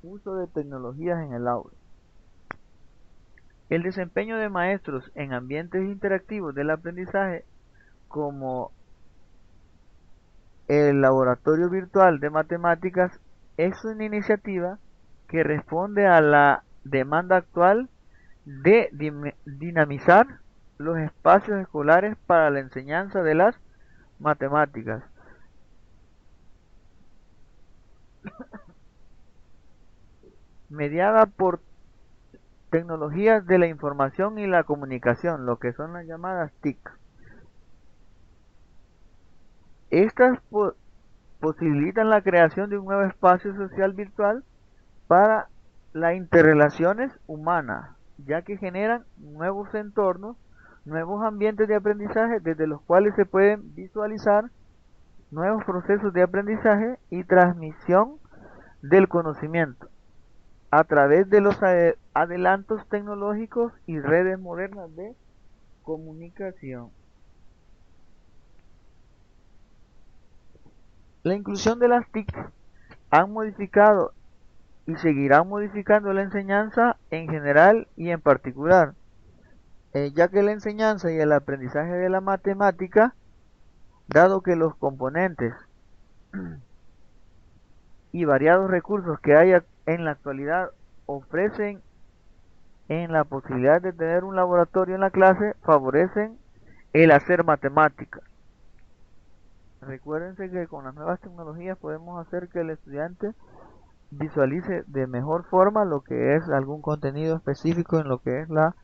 S1: uso de tecnologías en el aula. El desempeño de maestros en ambientes interactivos del aprendizaje como El laboratorio virtual de matemáticas es una iniciativa que responde a la demanda actual de dinamizar los espacios escolares para la enseñanza de las matemáticas, mediada por tecnologías de la información y la comunicación, lo que son las llamadas TIC. Estas posibilitan la creación de un nuevo espacio social virtual para las interrelaciones humanas, ya que generan nuevos entornos, nuevos ambientes de aprendizaje desde los cuales se pueden visualizar nuevos procesos de aprendizaje y transmisión del conocimiento a través de los adelantos tecnológicos y redes modernas de comunicación. La inclusión de las TIC han modificado y seguirán modificando la enseñanza en general y en particular, ya que la enseñanza y el aprendizaje de la matemática, dado que los componentes y variados recursos que hay en la actualidad ofrecen en la posibilidad de tener un laboratorio en la clase, favorecen el hacer matemática. Recuérdense que con las nuevas tecnologías podemos hacer que el estudiante visualice de mejor forma lo que es algún contenido específico en lo que es la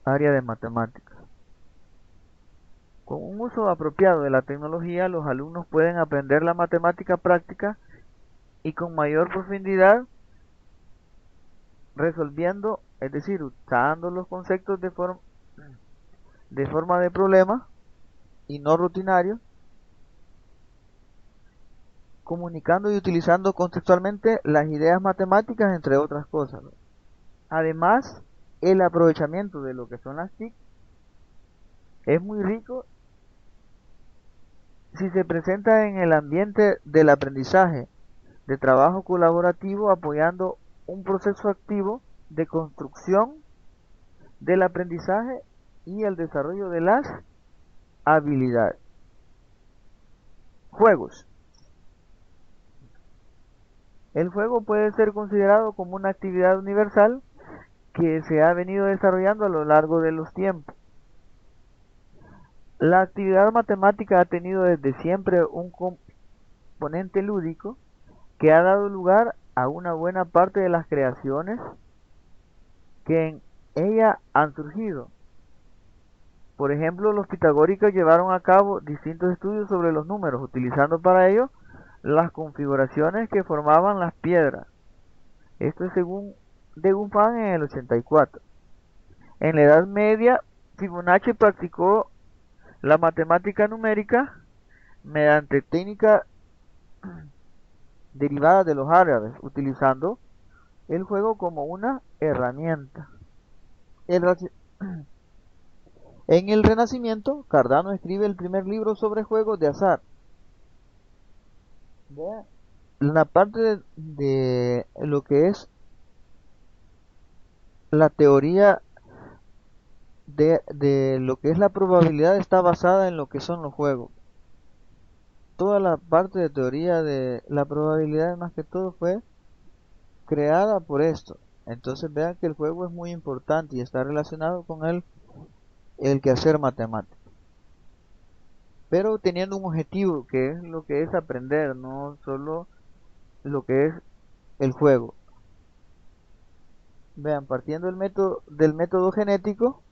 S1: área de matemáticas. Con un uso apropiado de la tecnología, los alumnos pueden aprender la matemática práctica y con mayor profundidad, resolviendo, es decir, usando los conceptos de forma de problema y no rutinario, comunicando y utilizando conceptualmente las ideas matemáticas, entre otras cosas. Además, el aprovechamiento de lo que son las TIC es muy rico si se presenta en el ambiente del aprendizaje, de trabajo colaborativo, apoyando un proceso activo de construcción del aprendizaje y el desarrollo de las habilidades. Juegos. El juego puede ser considerado como una actividad universal que se ha venido desarrollando a lo largo de los tiempos. La actividad matemática ha tenido desde siempre un componente lúdico que ha dado lugar a una buena parte de las creaciones que en ella han surgido. Por ejemplo, los pitagóricos llevaron a cabo distintos estudios sobre los números, utilizando para ello las configuraciones que formaban las piedras. Esto es según de Gunfan en el 84. En la Edad Media, Fibonacci practicó la matemática numérica mediante técnicas derivadas de los árabes, utilizando el juego como una herramienta. En el Renacimiento, Cardano escribe el primer libro sobre juegos de azar. La parte de lo que es la teoría de lo que es la probabilidad está basada en lo que son los juegos. Toda la parte de teoría de la probabilidad más que todo fue creada por esto. Entonces vean que el juego es muy importante y está relacionado con el quehacer matemático. Pero teniendo un objetivo que es lo que es aprender, no solo lo que es el juego. Vean, partiendo del método genético,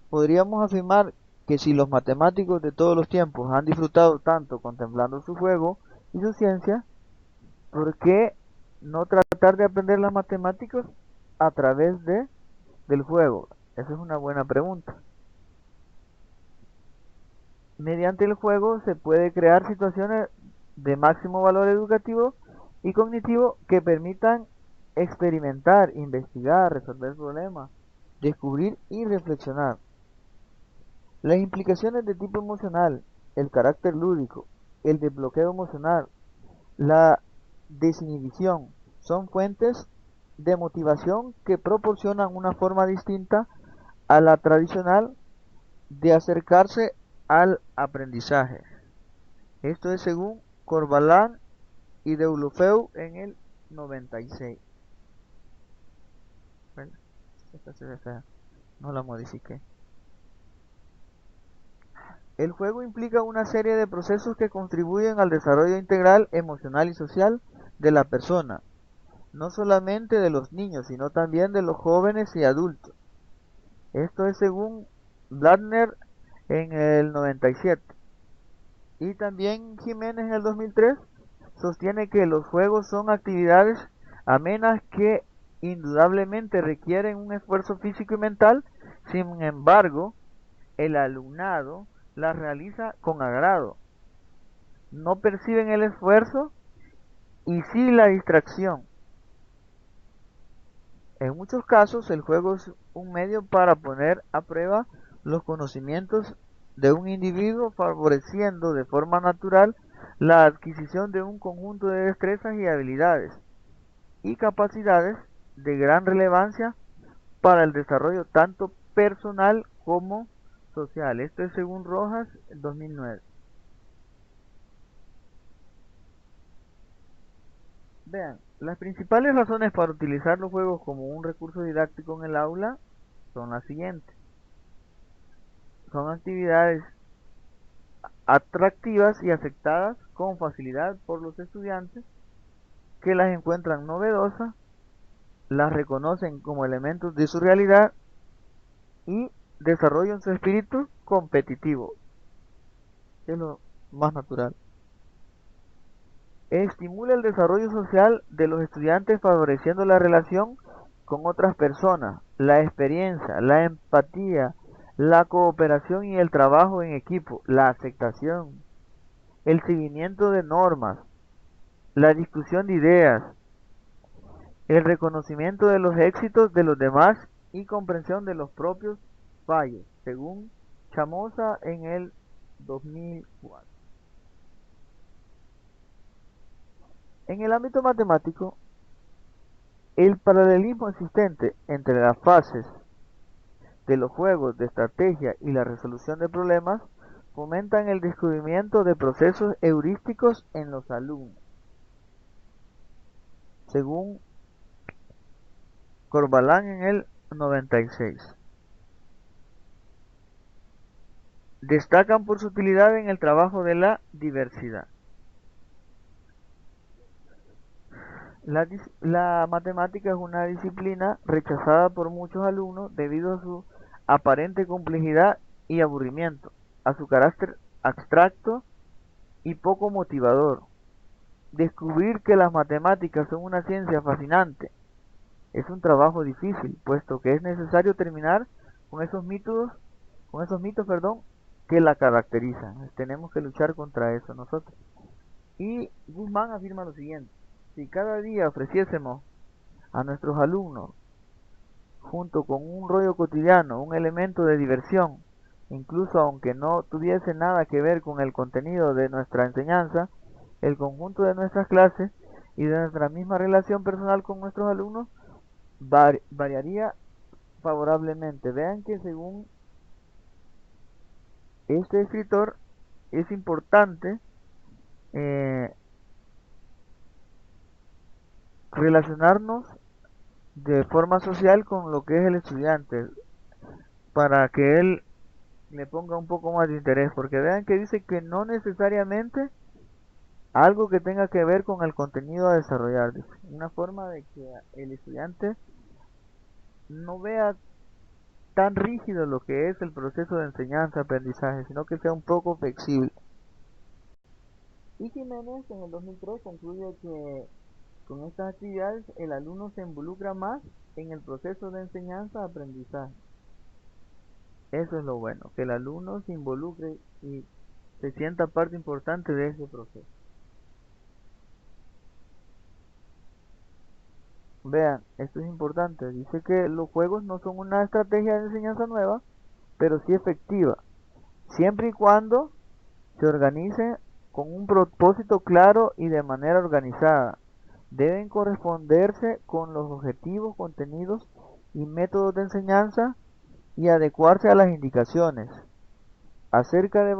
S1: podríamos afirmar que si los matemáticos de todos los tiempos han disfrutado tanto contemplando su juego y su ciencia, ¿por qué no tratar de aprender las matemáticas a través del juego? Esa es una buena pregunta. Mediante el juego se puede crear situaciones de máximo valor educativo y cognitivo que permitan experimentar, investigar, resolver problemas, descubrir y reflexionar. Las implicaciones de tipo emocional, el carácter lúdico, el desbloqueo emocional, la desinhibición, son fuentes de motivación que proporcionan una forma distinta a la tradicional de acercarse al aprendizaje. Esto es según Corbalán y Deulofeu en el 96. Bueno, esta se ve fea, no la modifiqué. El juego implica una serie de procesos que contribuyen al desarrollo integral, emocional y social de la persona, no solamente de los niños, sino también de los jóvenes y adultos. Esto es según Bladner en el 97. Y también Jiménez en el 2003 sostiene que los juegos son actividades amenas que indudablemente requieren un esfuerzo físico y mental. Sin embargo, el alumnado las realiza con agrado. No perciben el esfuerzo y sí la distracción. En muchos casos, el juego es un medio para poner a prueba los conocimientos de un individuo, favoreciendo de forma natural la adquisición de un conjunto de destrezas y habilidades y capacidades de gran relevancia para el desarrollo tanto personal como social. Esto es según Rojas, 2009. Vean, las principales razones para utilizar los juegos como un recurso didáctico en el aula son las siguientes. Son actividades atractivas y aceptadas con facilidad por los estudiantes que las encuentran novedosas, las reconocen como elementos de su realidad y desarrollan su espíritu competitivo, que es lo más natural. Estimula el desarrollo social de los estudiantes favoreciendo la relación con otras personas, la experiencia, la empatía, la cooperación y el trabajo en equipo, la aceptación, el seguimiento de normas, la discusión de ideas, el reconocimiento de los éxitos de los demás y comprensión de los propios fallos, según Chamosa en el 2004. En el ámbito matemático, el paralelismo existente entre las fases de los juegos de estrategia y la resolución de problemas fomentan el descubrimiento de procesos heurísticos en los alumnos, según Corbalán en el 96. Destacan por su utilidad en el trabajo de la diversidad. La matemática es una disciplina rechazada por muchos alumnos debido a su aparente complejidad y aburrimiento, a su carácter abstracto y poco motivador. Descubrir que las matemáticas son una ciencia fascinante es un trabajo difícil, puesto que es necesario terminar con esos mitos, que la caracterizan. Tenemos que luchar contra eso nosotros. Y Guzmán afirma lo siguiente: si cada día ofreciésemos a nuestros alumnos, junto con un rollo cotidiano, un elemento de diversión, incluso aunque no tuviese nada que ver con el contenido de nuestra enseñanza, el conjunto de nuestras clases y de nuestra misma relación personal con nuestros alumnos variaría favorablemente. Vean que según este escritor es importante eh, relacionarnos de forma social con lo que es el estudiante para que él le ponga un poco más de interés, porque vean que dice que no necesariamente algo que tenga que ver con el contenido a desarrollar, dice, una forma de que el estudiante no vea tan rígido lo que es el proceso de enseñanza-aprendizaje, sino que sea un poco flexible. Y Jiménez en el 2003 concluye que con estas actividades el alumno se involucra más en el proceso de enseñanza-aprendizaje. Eso es lo bueno, que el alumno se involucre y se sienta parte importante de ese proceso. Vean, esto es importante. Dice que los juegos no son una estrategia de enseñanza nueva, pero sí efectiva, siempre y cuando se organice con un propósito claro y de manera organizada. Deben corresponderse con los objetivos, contenidos y métodos de enseñanza y adecuarse a las indicaciones acerca de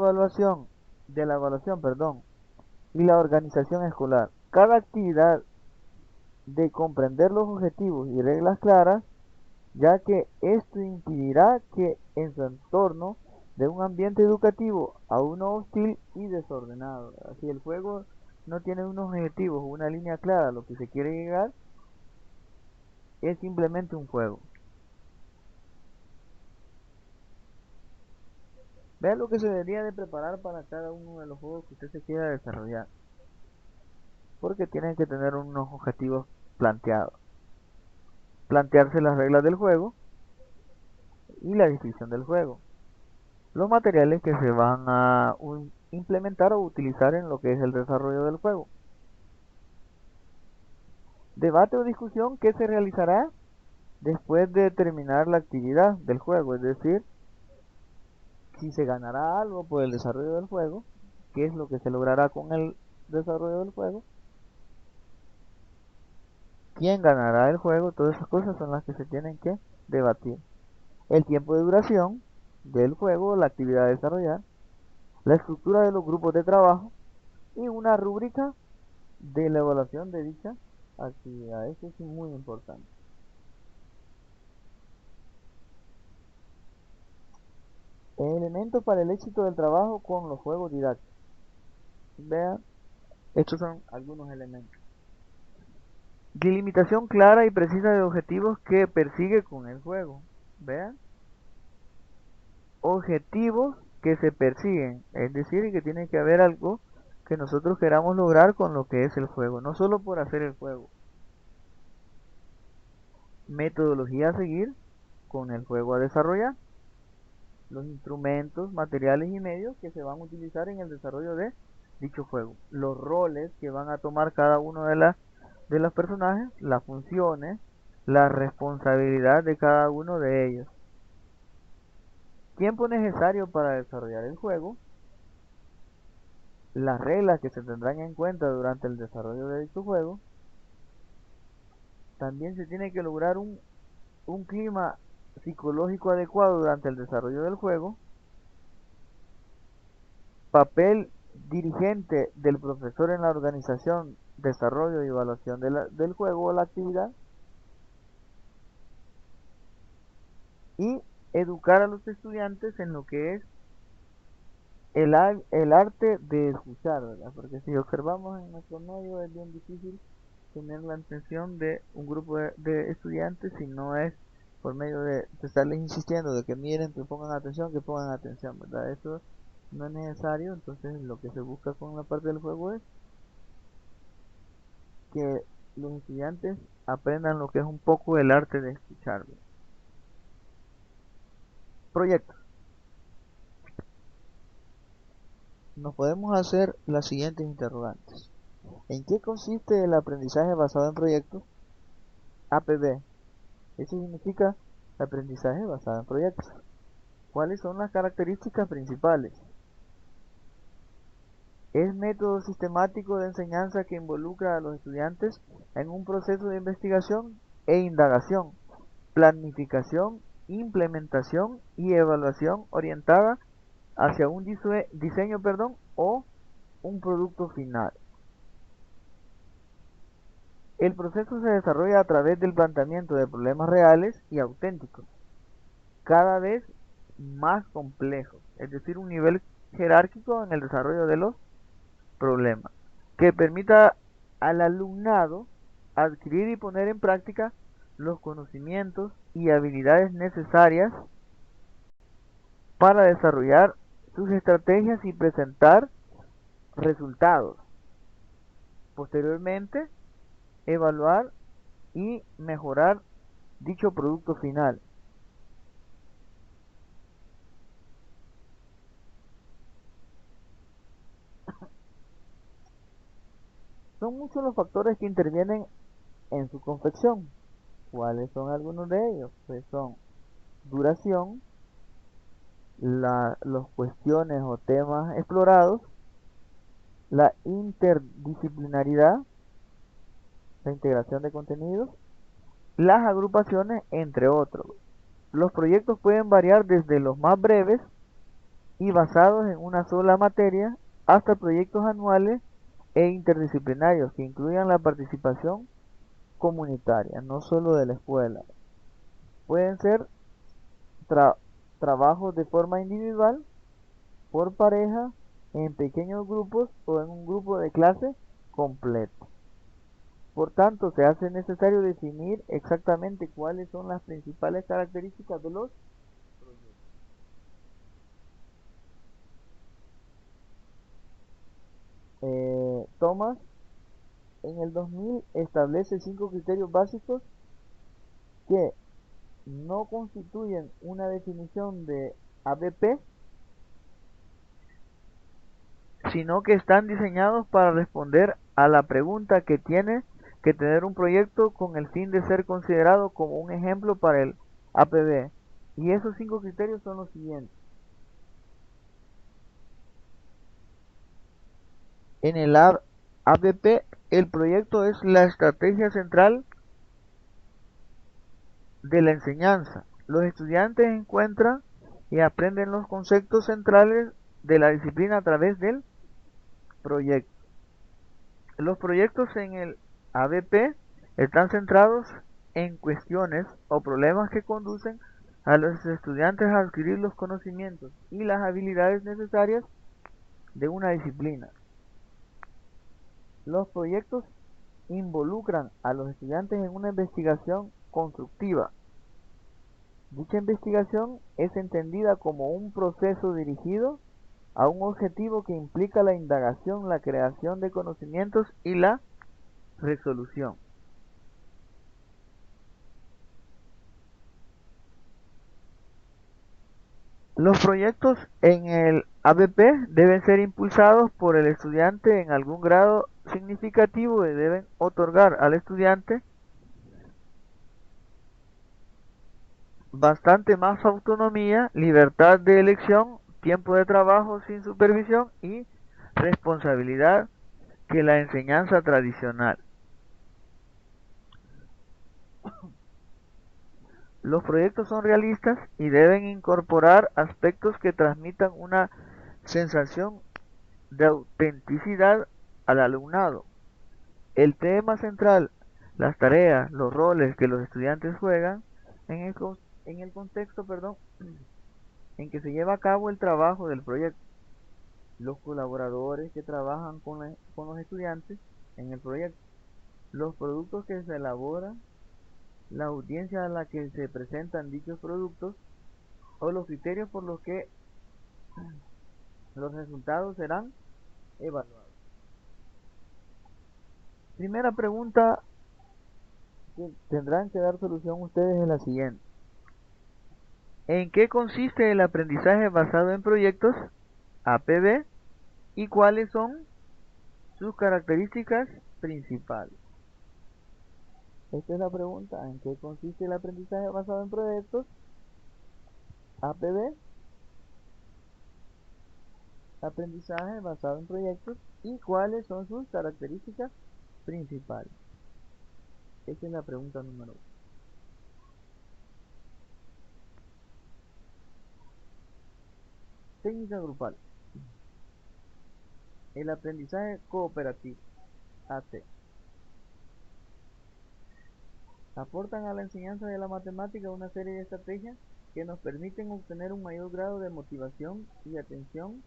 S1: la evaluación, perdón. y la organización escolar. Cada actividad de comprender los objetivos y reglas claras, ya que esto impedirá que en su entorno de un ambiente educativo a uno hostil y desordenado. Si el juego no tiene unos objetivos o una línea clara a lo que se quiere llegar, es simplemente un juego. Vea lo que se debería de preparar para cada uno de los juegos que usted se quiera desarrollar, porque tienen que tener unos objetivos planteados. Plantearse las reglas del juego y la descripción del juego. Los materiales que se van a implementar o utilizar en lo que es el desarrollo del juego. Debate o discusión que se realizará después de terminar la actividad del juego, es decir, si se ganará algo por el desarrollo del juego, qué es lo que se logrará con el desarrollo del juego, quién ganará el juego, todas esas cosas son las que se tienen que debatir. El tiempo de duración del juego, la actividad a desarrollar, la estructura de los grupos de trabajo y una rúbrica de la evaluación de dicha actividad. Eso es muy importante. Elementos para el éxito del trabajo con los juegos didácticos. Vean, estos son algunos elementos. Delimitación clara y precisa de objetivos que persigue con el juego. Vean, objetivos que se persiguen, es decir, que tiene que haber algo que nosotros queramos lograr con lo que es el juego, no solo por hacer el juego. Metodología a seguir con el juego a desarrollar. Los instrumentos, materiales y medios que se van a utilizar en el desarrollo de dicho juego. Los roles que van a tomar cada uno de los personajes, las funciones, la responsabilidad de cada uno de ellos. Tiempo necesario para desarrollar el juego, las reglas que se tendrán en cuenta durante el desarrollo de dicho juego. También se tiene que lograr un clima psicológico adecuado durante el desarrollo del juego. Papel dirigente del profesor en la organización, desarrollo y evaluación del juego o la actividad. Y educar a los estudiantes en lo que es el arte de escuchar, ¿verdad? Porque si observamos en nuestro medio es bien difícil tener la atención de un grupo de estudiantes si no es por medio de estarles insistiendo de que miren, que pongan atención, ¿verdad? Eso no es necesario, entonces lo que se busca con la parte del juego es que los estudiantes aprendan lo que es un poco el arte de escuchar, ¿verdad? Proyectos. Nos podemos hacer las siguientes interrogantes. ¿En qué consiste el aprendizaje basado en proyectos? APB. Eso significa aprendizaje basado en proyectos. ¿Cuáles son las características principales? Es método sistemático de enseñanza que involucra a los estudiantes en un proceso de investigación e indagación, planificación, implementación y evaluación orientada hacia un diseño, o un producto final. El proceso se desarrolla a través del planteamiento de problemas reales y auténticos, cada vez más complejos, es decir, un nivel jerárquico en el desarrollo de los problemas, que permita al alumnado adquirir y poner en práctica los conocimientos y habilidades necesarias para desarrollar sus estrategias y presentar resultados. Posteriormente, evaluar y mejorar dicho producto final. Son muchos los factores que intervienen en su confección. ¿Cuáles son algunos de ellos? Pues son duración, las cuestiones o temas explorados, la interdisciplinaridad, la integración de contenidos, las agrupaciones, entre otros. Los proyectos pueden variar desde los más breves y basados en una sola materia hasta proyectos anuales e interdisciplinarios que incluyan la participación comunitaria, no solo de la escuela. Pueden ser tra- trabajos de forma individual, por pareja, en pequeños grupos o en un grupo de clase completo. Por tanto, se hace necesario definir exactamente cuáles son las principales características de los proyectos. Thomas en el 2000 establece 5 criterios básicos que no constituyen una definición de ABP, sino que están diseñados para responder a la pregunta que tiene que tener un proyecto con el fin de ser considerado como un ejemplo para el APB. Y esos 5 criterios son los siguientes. En el ABP, el proyecto es la estrategia central de la enseñanza. Los estudiantes encuentran y aprenden los conceptos centrales de la disciplina a través del proyecto. Los proyectos en el ABP están centrados en cuestiones o problemas que conducen a los estudiantes a adquirir los conocimientos y las habilidades necesarias de una disciplina. Los proyectos involucran a los estudiantes en una investigación constructiva. Dicha investigación es entendida como un proceso dirigido a un objetivo que implica la indagación, la creación de conocimientos y la resolución. Los proyectos en el ABP deben ser impulsados por el estudiante en algún grado significativo y deben otorgar al estudiante bastante más autonomía, libertad de elección, tiempo de trabajo sin supervisión y responsabilidad que la enseñanza tradicional. Los proyectos son realistas y deben incorporar aspectos que transmitan una sensación de autenticidad al alumnado. El tema central, las tareas, los roles que los estudiantes juegan en el contexto, en que se lleva a cabo el trabajo del proyecto. Los colaboradores que trabajan con los estudiantes en el proyecto. Los productos que se elaboran, la audiencia a la que se presentan dichos productos o los criterios por los que los resultados serán evaluados. Primera pregunta que tendrán que dar solución ustedes es la siguiente. ¿En qué consiste el aprendizaje basado en proyectos APB y cuáles son sus características principales? Esta es la pregunta. ¿En qué consiste el aprendizaje basado en proyectos APB? Aprendizaje basado en proyectos y cuáles son sus características principales. Esta es la pregunta número 1. Técnica grupal. El aprendizaje cooperativo, AT. Aportan a la enseñanza de la matemática una serie de estrategias que nos permiten obtener un mayor grado de motivación y atención,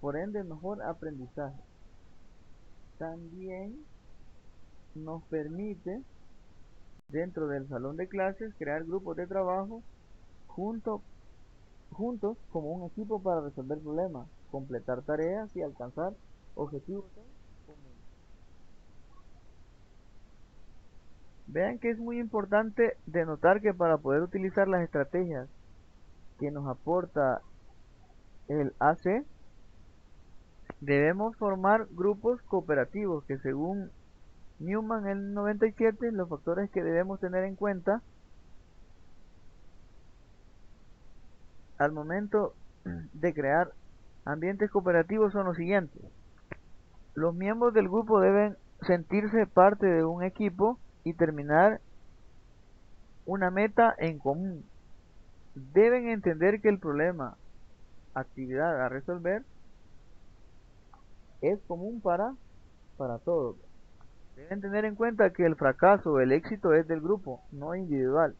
S1: por ende mejor aprendizaje. También nos permite, dentro del salón de clases, crear grupos de trabajo junto, juntos como un equipo para resolver problemas, completar tareas y alcanzar objetivos en común. Vean que es muy importante denotar que para poder utilizar las estrategias que nos aporta el AC, debemos formar grupos cooperativos que según Newman en el 97, los factores que debemos tener en cuenta al momento de crear ambientes cooperativos son los siguientes. Los miembros del grupo deben sentirse parte de un equipo y terminar una meta en común. Deben entender que el problema, actividad a resolver, es común para para todos. Deben tener en cuenta que el fracaso o el éxito es del grupo, no individual.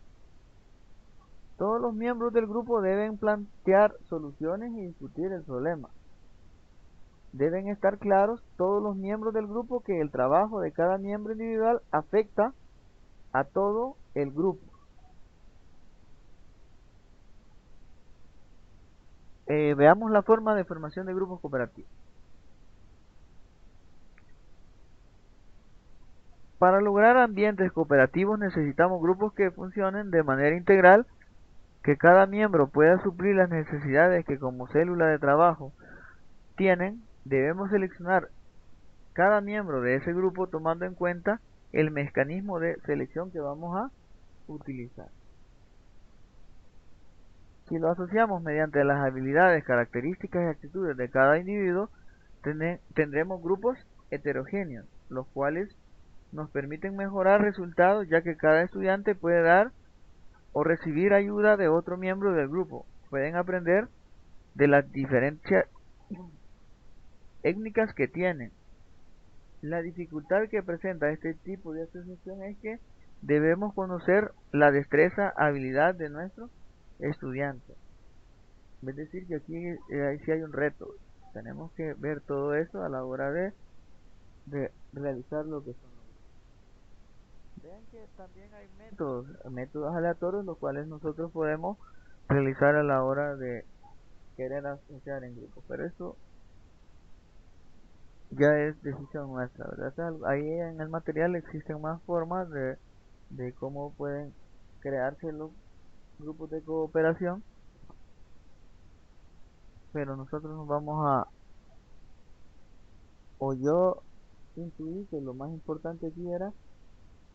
S1: Todos los miembros del grupo deben plantear soluciones y discutir el problema. Deben estar claros todos los miembros del grupo que el trabajo de cada miembro individual afecta a todo el grupo. Veamos la forma de formación de grupos cooperativos. Para lograr ambientes cooperativos necesitamos grupos que funcionen de manera integral, que cada miembro pueda suplir las necesidades que como célula de trabajo tienen. Debemos seleccionar cada miembro de ese grupo tomando en cuenta el mecanismo de selección que vamos a utilizar. Si lo asociamos mediante las habilidades, características y actitudes de cada individuo, tendremos grupos heterogéneos, los cuales nos permiten mejorar resultados, ya que cada estudiante puede dar o recibir ayuda de otro miembro del grupo. Pueden aprender de las diferentes técnicas que tienen. La dificultad que presenta este tipo de asociación es que debemos conocer la destreza, habilidad de nuestro estudiante. Es decir, que aquí ahí sí hay un reto. Tenemos que ver todo eso a la hora de realizar lo que son los grupos. Vean que también hay métodos aleatorios, los cuales nosotros podemos realizar a la hora de querer asociar en grupos. Pero eso ya es decisión nuestra, ¿verdad? Ahí en el material existen más formas de cómo pueden crearse los grupos de cooperación, pero nosotros nos vamos o yo intuí que lo más importante aquí era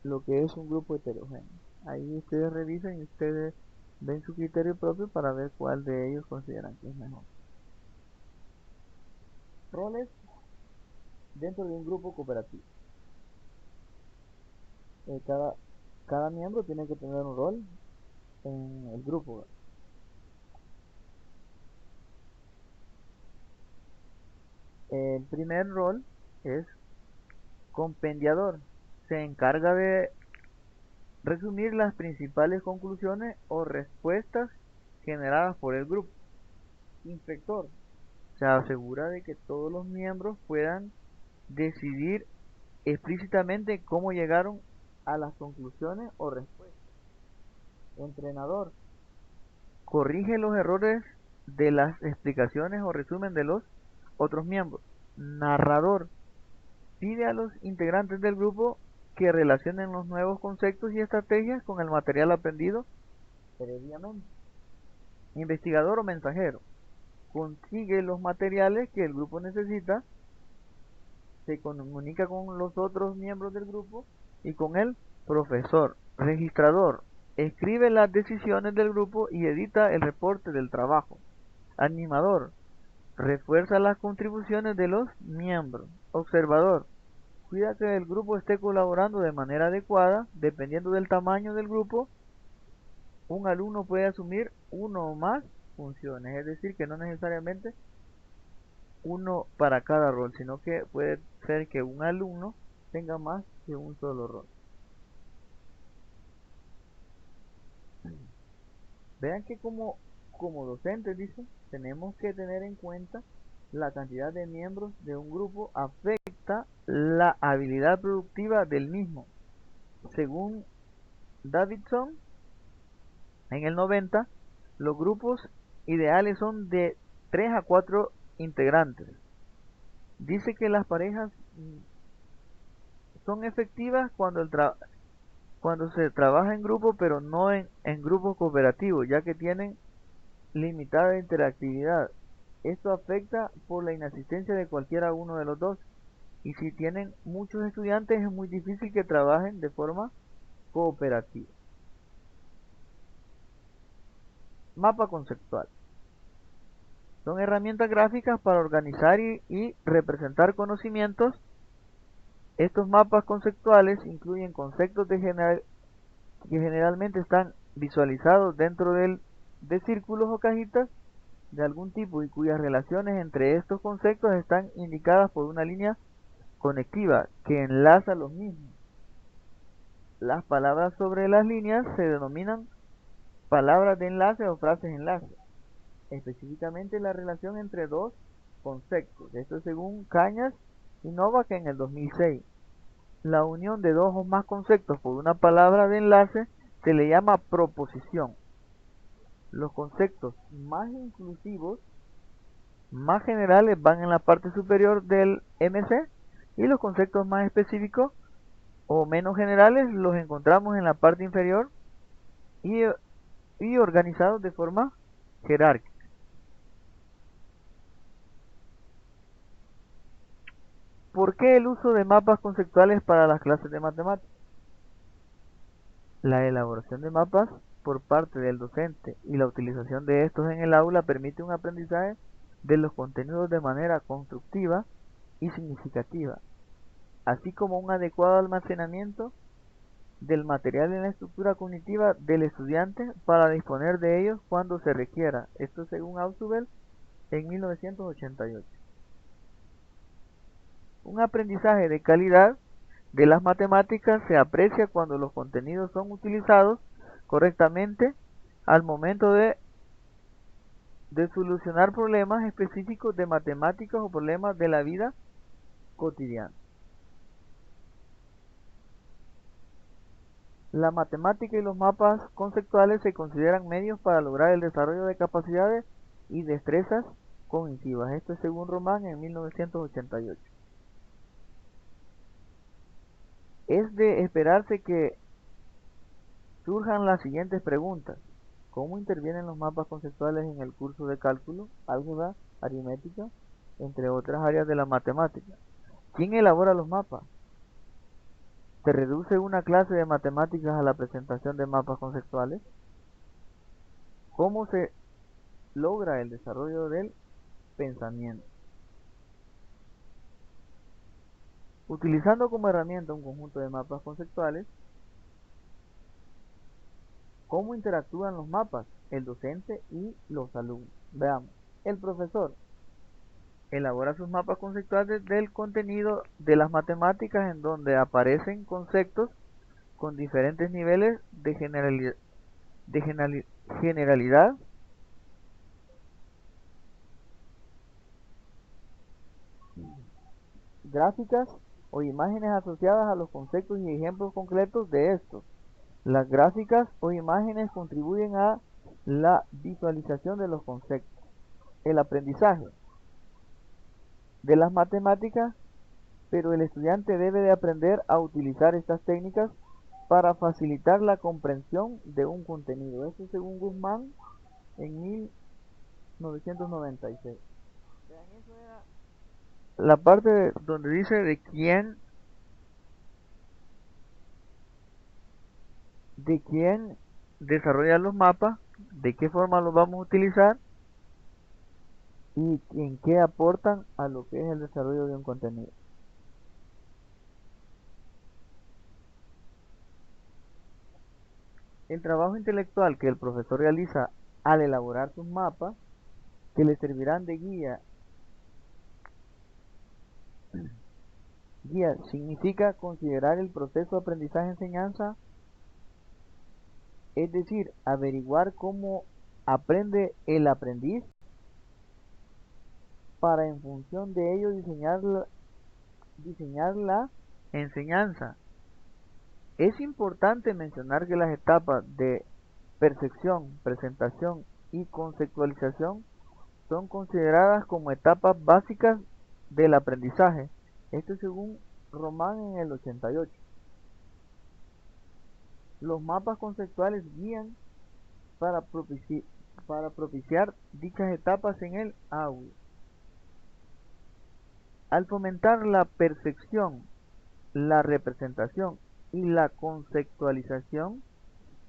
S1: lo que es un grupo heterogéneo. Ahí ustedes revisan y ustedes ven su criterio propio para ver cuál de ellos consideran que es mejor. Roles dentro de un grupo cooperativo. Eh, cada, cada miembro tiene que tener un rol en el grupo. El primer rol es compendiador. Se encarga de resumir las principales conclusiones o respuestas generadas por el grupo. Inspector. Se asegura de que todos los miembros puedan decidir explícitamente cómo llegaron a las conclusiones o respuestas. Entrenador. Corrige los errores de las explicaciones o resumen de los otros miembros. Narrador. Pide a los integrantes del grupo que relacionen los nuevos conceptos y estrategias con el material aprendido previamente. Investigador o mensajero. Consigue los materiales que el grupo necesita, se comunica con los otros miembros del grupo y con el profesor. Registrador. Escribe las decisiones del grupo y edita el reporte del trabajo. Animador. Refuerza las contribuciones de los miembros. Observador. Cuida que el grupo esté colaborando de manera adecuada. Dependiendo del tamaño del grupo, un alumno puede asumir uno o más funciones. Es decir, que no necesariamente uno para cada rol, sino que puede ser que un alumno tenga más que un solo rol. Vean que como docentes, dice, tenemos que tener en cuenta la cantidad de miembros de un grupo afecta la habilidad productiva del mismo. Según Davidson, en el 90, los grupos ideales son de 3 a 4 integrantes. Dice que las parejas son efectivas cuando se trabaja en grupo, pero no en grupos cooperativos, ya que tienen limitada interactividad. Esto afecta por la inasistencia de cualquiera uno de los dos. Y si tienen muchos estudiantes, es muy difícil que trabajen de forma cooperativa. Mapa conceptual. Son herramientas gráficas para organizar y representar conocimientos. Estos mapas conceptuales incluyen conceptos que generalmente están visualizados dentro de círculos o cajitas de algún tipo y cuyas relaciones entre estos conceptos están indicadas por una línea conectiva que enlaza los mismos. Las palabras sobre las líneas se denominan palabras de enlace o frases enlace, específicamente la relación entre dos conceptos. Esto según Cañas y Novak en el 2006. La unión de dos o más conceptos por una palabra de enlace se le llama proposición. Los conceptos más inclusivos, más generales, van en la parte superior del MC y los conceptos más específicos o menos generales los encontramos en la parte inferior y organizados de forma jerárquica. ¿Por qué el uso de mapas conceptuales para las clases de matemáticas? La elaboración de mapas por parte del docente y la utilización de estos en el aula permite un aprendizaje de los contenidos de manera constructiva y significativa, así como un adecuado almacenamiento del material en la estructura cognitiva del estudiante para disponer de ellos cuando se requiera. Esto según Ausubel en 1988. Un aprendizaje de calidad de las matemáticas se aprecia cuando los contenidos son utilizados correctamente al momento de solucionar problemas específicos de matemáticas o problemas de la vida cotidiana. La matemática y los mapas conceptuales se consideran medios para lograr el desarrollo de capacidades y destrezas cognitivas. Esto es según Román en 1988. Es de esperarse que surjan las siguientes preguntas. ¿Cómo intervienen los mapas conceptuales en el curso de cálculo, álgebra, aritmética, entre otras áreas de la matemática? ¿Quién elabora los mapas? ¿Se reduce una clase de matemáticas a la presentación de mapas conceptuales? ¿Cómo se logra el desarrollo del pensamiento? Utilizando como herramienta un conjunto de mapas conceptuales, ¿cómo interactúan los mapas, el docente y los alumnos? Veamos. El profesor elabora sus mapas conceptuales del contenido de las matemáticas en donde aparecen conceptos con diferentes niveles de generalidad, gráficas o imágenes asociadas a los conceptos y ejemplos concretos de estos. Las gráficas o imágenes contribuyen a la visualización de los conceptos. El aprendizaje de las matemáticas, pero el estudiante debe de aprender a utilizar estas técnicas para facilitar la comprensión de un contenido. Esto según Guzmán en 1996. Vean, eso era la parte donde dice de quién desarrolla los mapas, de qué forma los vamos a utilizar y en qué aportan a lo que es el desarrollo de un contenido. El trabajo intelectual que el profesor realiza al elaborar sus mapas, que le servirán de guía, significa considerar el proceso de aprendizaje-enseñanza, es decir, averiguar cómo aprende el aprendiz para en función de ello diseñar la enseñanza. Es importante mencionar que las etapas de percepción, presentación y conceptualización son consideradas como etapas básicas del aprendizaje. Esto según Román en el 88. Los mapas conceptuales guían para propiciar dichas etapas en el aula. Al fomentar la percepción, la representación y la conceptualización,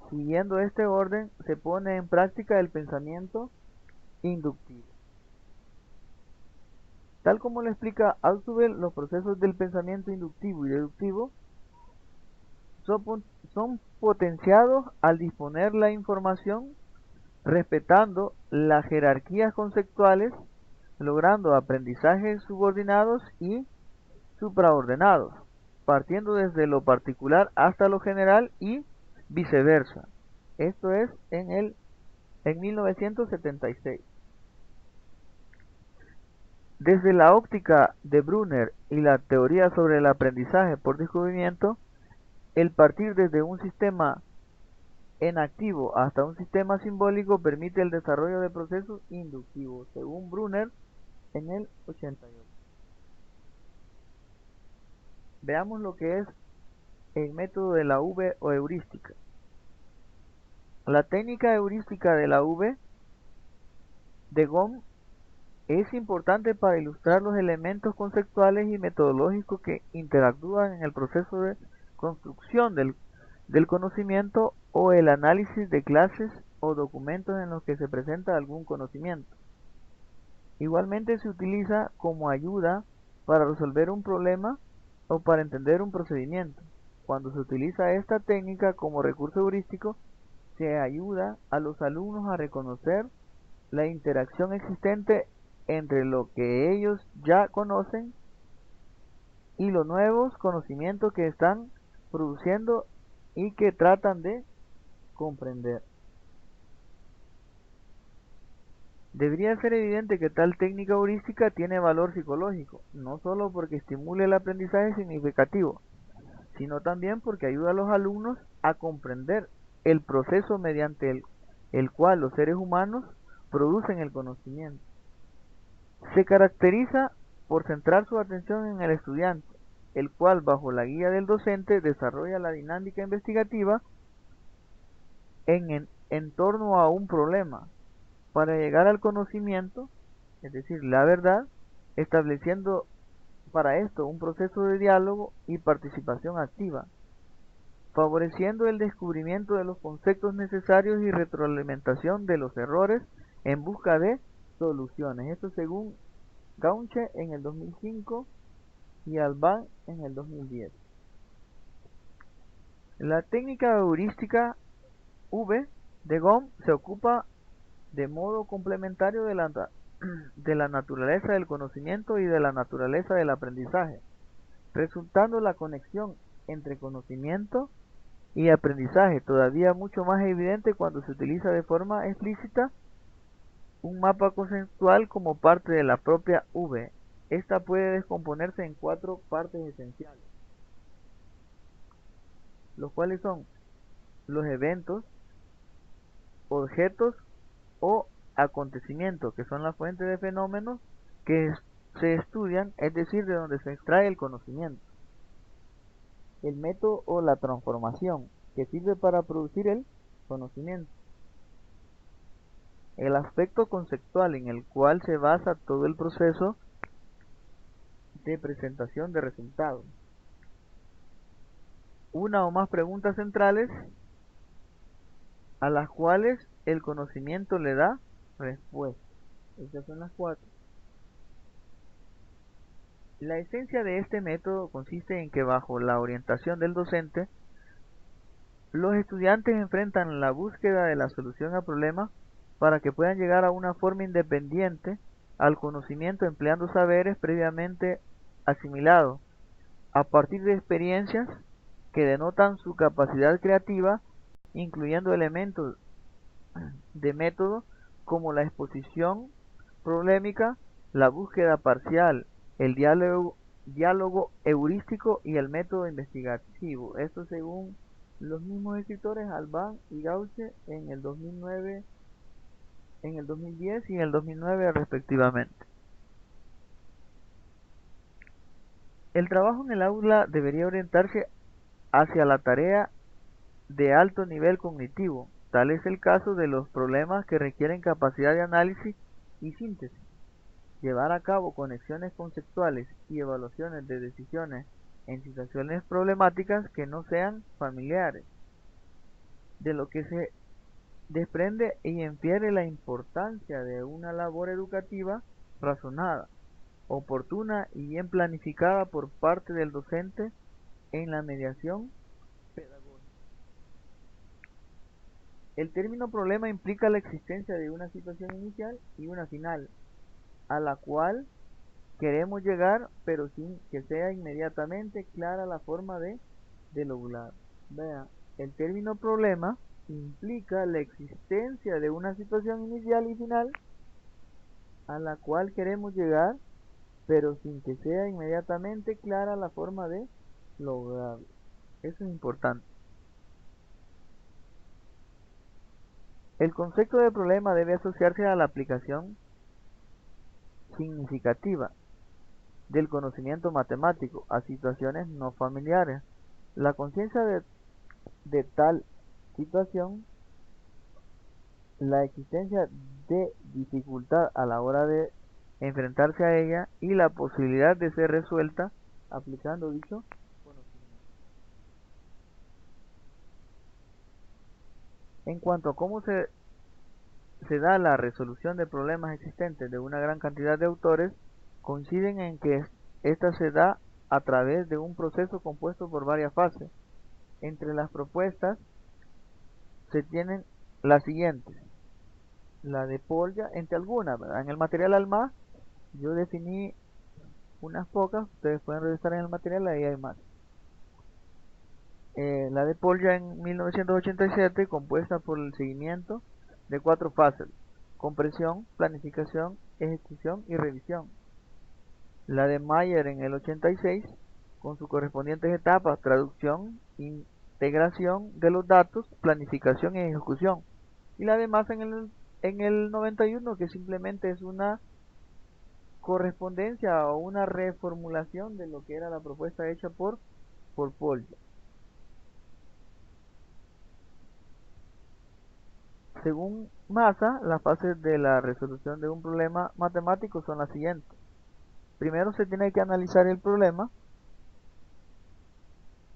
S1: siguiendo este orden, se pone en práctica el pensamiento inductivo. Tal como lo explica Ausubel, los procesos del pensamiento inductivo y deductivo son potenciados al disponer la información respetando las jerarquías conceptuales, logrando aprendizajes subordinados y supraordenados, partiendo desde lo particular hasta lo general y viceversa. Esto es en 1976. Desde la óptica de Brunner y la teoría sobre el aprendizaje por descubrimiento, el partir desde un sistema en activo hasta un sistema simbólico permite el desarrollo de procesos inductivos, según Brunner en el 88. Veamos lo que es el método de la V o heurística. La técnica heurística de la V de GOM es importante para ilustrar los elementos conceptuales y metodológicos que interactúan en el proceso de construcción del conocimiento o el análisis de clases o documentos en los que se presenta algún conocimiento. Igualmente se utiliza como ayuda para resolver un problema o para entender un procedimiento. Cuando se utiliza esta técnica como recurso heurístico, se ayuda a los alumnos a reconocer la interacción existente entre lo que ellos ya conocen y los nuevos conocimientos que están produciendo y que tratan de comprender. Debería ser evidente que tal técnica heurística tiene valor psicológico, no solo porque estimule el aprendizaje significativo, sino también porque ayuda a los alumnos a comprender el proceso mediante el cual los seres humanos producen el conocimiento. Se caracteriza por centrar su atención en el estudiante, el cual bajo la guía del docente desarrolla la dinámica investigativa en torno a un problema para llegar al conocimiento, es decir, la verdad, estableciendo para esto un proceso de diálogo y participación activa, favoreciendo el descubrimiento de los conceptos necesarios y retroalimentación de los errores en busca de soluciones. Esto según Gaunche en el 2005 y Alban en el 2010. La técnica heurística V de GOM se ocupa de modo complementario de la naturaleza del conocimiento y de la naturaleza del aprendizaje, resultando la conexión entre conocimiento y aprendizaje todavía mucho más evidente cuando se utiliza de forma explícita un mapa conceptual como parte de la propia V. Esta puede descomponerse en cuatro partes esenciales, los cuales son los eventos, objetos o acontecimientos, que son la fuente de fenómenos que se estudian, es decir, de donde se extrae el conocimiento. El método o la transformación, que sirve para producir el conocimiento. El aspecto conceptual en el cual se basa todo el proceso de presentación de resultados. Una o más preguntas centrales a las cuales el conocimiento le da respuesta. Estas son las cuatro. La esencia de este método consiste en que bajo la orientación del docente, los estudiantes enfrentan la búsqueda de la solución al problema para que puedan llegar a una forma independiente al conocimiento empleando saberes previamente asimilados, a partir de experiencias que denotan su capacidad creativa, incluyendo elementos de método como la exposición problemática, la búsqueda parcial, el diálogo heurístico y el método investigativo. Esto según los mismos escritores Alban y Gauche en el 2009, en el 2010 y en el 2009 respectivamente. El trabajo en el aula debería orientarse hacia la tarea de alto nivel cognitivo. Tal es el caso de los problemas que requieren capacidad de análisis y síntesis. Llevar a cabo conexiones conceptuales y evaluaciones de decisiones en situaciones problemáticas que no sean familiares, de lo que se desprende y infiere la importancia de una labor educativa razonada, oportuna y bien planificada por parte del docente en la mediación pedagógica. El término problema implica la existencia de una situación inicial y una final, a la cual queremos llegar, pero sin que sea inmediatamente clara la forma de lograr. Vea, el término problema implica la existencia de una situación inicial y final a la cual queremos llegar, pero sin que sea inmediatamente clara la forma de lograrlo. Eso es importante. El concepto de problema debe asociarse a la aplicación significativa del conocimiento matemático a situaciones no familiares. La conciencia de tal situación, la existencia de dificultad a la hora de enfrentarse a ella y la posibilidad de ser resuelta aplicando dicho conocimiento. En cuanto a cómo se da la resolución de problemas existentes de una gran cantidad de autores, coinciden en que esta se da a través de un proceso compuesto por varias fases. Entre las propuestas se tienen las siguientes: la de Polya, entre algunas, ¿verdad? En el material ALMA yo definí unas pocas, ustedes pueden revisar en el material, ahí hay más. La de Polya en 1987, compuesta por el seguimiento de 4 fases: comprensión, planificación, ejecución y revisión. La de Mayer en el 86, con sus correspondientes etapas: traducción, integración de los datos, planificación y ejecución. Y la de Massa en el 91, que simplemente es una correspondencia o una reformulación de lo que era la propuesta hecha por Polya. Según Massa, las fases de la resolución de un problema matemático son las siguientes. Primero se tiene que analizar el problema,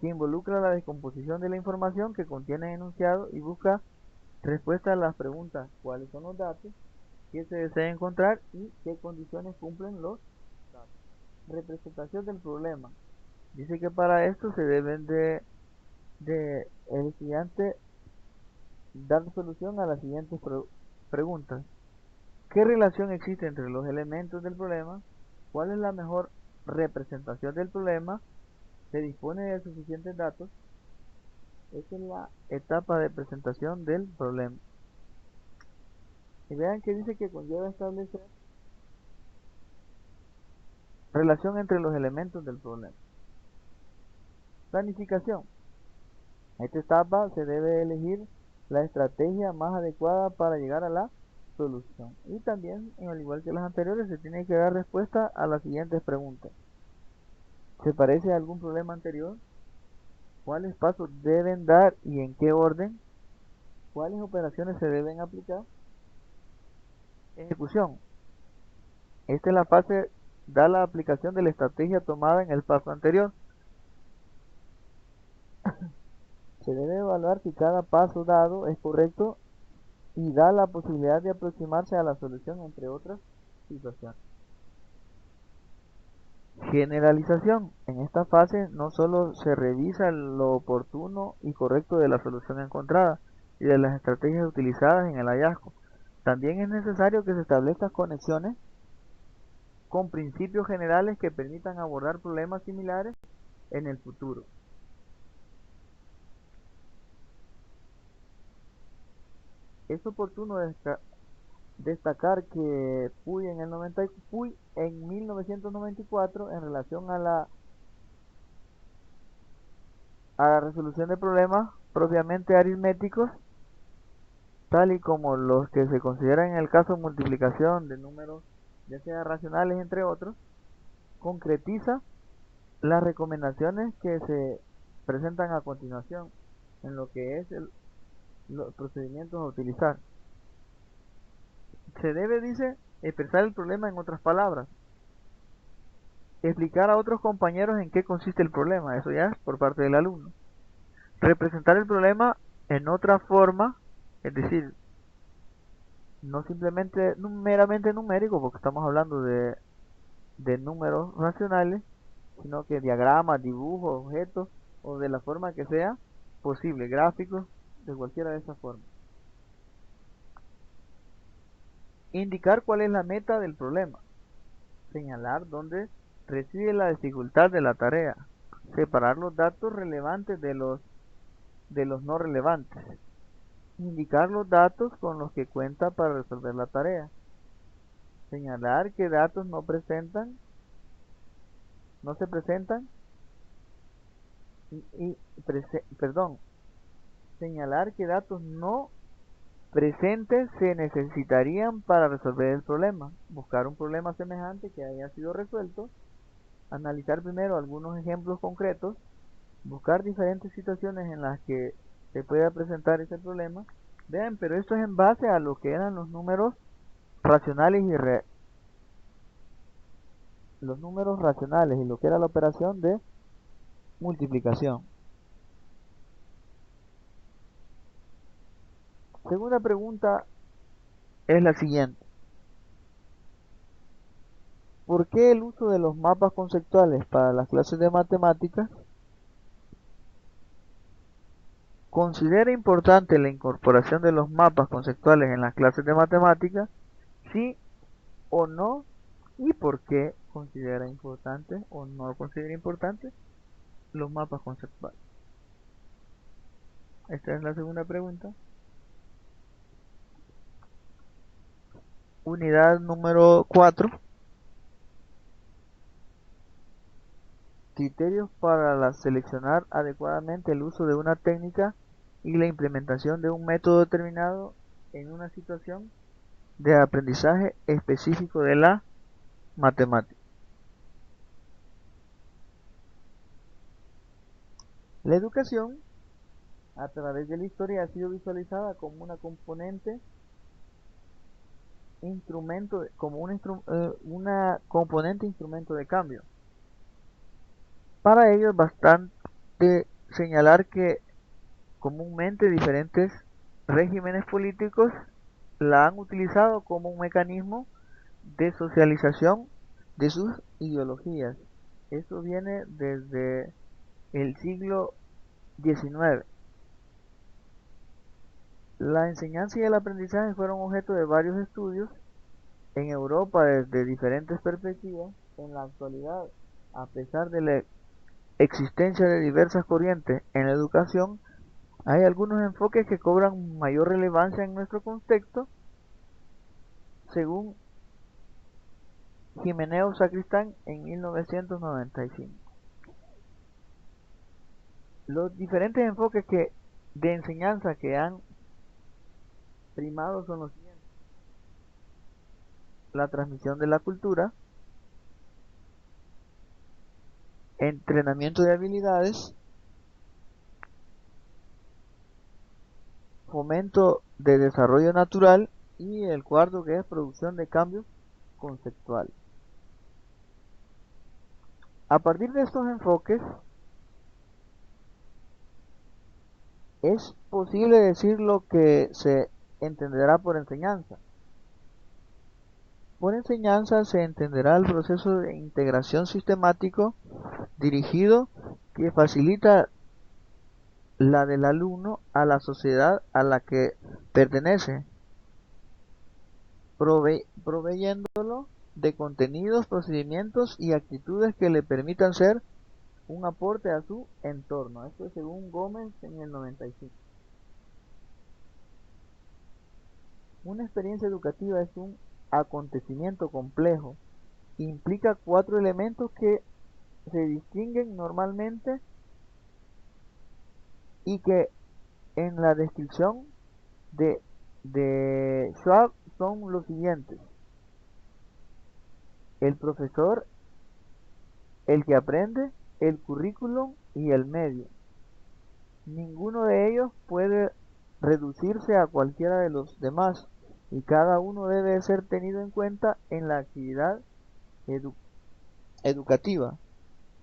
S1: que involucra la descomposición de la información que contiene el enunciado y busca respuesta a las preguntas: ¿cuáles son los datos? ¿Qué se desea encontrar? ¿Y qué condiciones cumplen los datos? Representación del problema. Dice que para esto se deben de el estudiante dar solución a las siguientes preguntas: ¿qué relación existe entre los elementos del problema? ¿Cuál es la mejor representación del problema? ¿Se dispone de suficientes datos? Esta es la etapa de presentación del problema. Y vean que dice que conlleva establecer relación entre los elementos del problema. Planificación. En esta etapa se debe elegir la estrategia más adecuada para llegar a la solución. Y también, al igual que las anteriores, se tiene que dar respuesta a las siguientes preguntas: ¿se parece a algún problema anterior? ¿Cuáles pasos deben dar y en qué orden? ¿Cuáles operaciones se deben aplicar? Ejecución. Esta es la fase da la aplicación de la estrategia tomada en el paso anterior. Se debe evaluar si cada paso dado es correcto y da la posibilidad de aproximarse a la solución, entre otras situaciones. Generalización. En esta fase no solo se revisa lo oportuno y correcto de la solución encontrada y de las estrategias utilizadas en el hallazgo, también es necesario que se establezcan conexiones con principios generales que permitan abordar problemas similares en el futuro. Es oportuno destacar que Puy en 1994, en relación a la resolución de problemas propiamente aritméticos, tal y como los que se consideran en el caso de multiplicación de números, ya sea racionales entre otros, concretiza las recomendaciones que se presentan a continuación en lo que es los procedimientos a utilizar. Se debe, dice, expresar el problema en otras palabras, explicar a otros compañeros en qué consiste el problema, eso ya es por parte del alumno. Representar el problema en otra forma, es decir, no simplemente meramente numérico, porque estamos hablando de números racionales, sino que diagramas, dibujos, objetos, o de la forma que sea posible, gráficos, de cualquiera de esas formas. Indicar cuál es la meta del problema. señalar dónde reside la dificultad de la tarea, separar los datos relevantes de los no relevantes, indicar los datos con los que cuenta para resolver la tarea, señalar qué datos no se presentan perdón, señalar qué datos no presentes se necesitarían para resolver el problema, buscar un problema semejante que haya sido resuelto, analizar primero algunos ejemplos concretos, buscar diferentes situaciones en las que se pueda presentar ese problema. Vean, pero esto es en base a lo que eran los números racionales los números racionales y lo que era la operación de multiplicación. Segunda pregunta es la siguiente. ¿Por qué el uso de los mapas conceptuales para las clases de matemáticas? ¿Considera importante la incorporación de los mapas conceptuales en las clases de matemáticas? ¿Sí o no? ¿Y por qué considera importante o no considera importante los mapas conceptuales? Esta es la segunda pregunta. Unidad número 4. Criterios para seleccionar adecuadamente el uso de una técnica y la implementación de un método determinado en una situación de aprendizaje específico de la matemática. La educación, a través de la historia, ha sido visualizada como una componente instrumento de cambio. Para ello es bastante señalar que comúnmente diferentes regímenes políticos la han utilizado como un mecanismo de socialización de sus ideologías. Eso viene desde el siglo XIX. La enseñanza y el aprendizaje fueron objeto de varios estudios en Europa desde diferentes perspectivas. En la actualidad, a pesar de la existencia de diversas corrientes en la educación, hay algunos enfoques que cobran mayor relevancia en nuestro contexto, según Gimeneo Sacristán en 1995. Los diferentes enfoques de enseñanza que han primado son los siguientes: la transmisión de la cultura, entrenamiento de habilidades, fomento de desarrollo natural y el cuarto que es producción de cambios conceptuales. A partir de estos enfoques es posible decir lo que se entenderá por enseñanza. Por enseñanza se entenderá el proceso de integración sistemático dirigido que facilita la del alumno a la sociedad a la que pertenece, proveyéndolo de contenidos, procedimientos y actitudes que le permitan ser un aporte a su entorno. Esto es según Gómez en el 95. Una experiencia educativa es un acontecimiento complejo. Implica 4 elementos que se distinguen normalmente y que en la descripción de Schwab son los siguientes: el profesor, el que aprende, el currículum y el medio. Ninguno de ellos puede reducirse a cualquiera de los demás y cada uno debe ser tenido en cuenta en la actividad educativa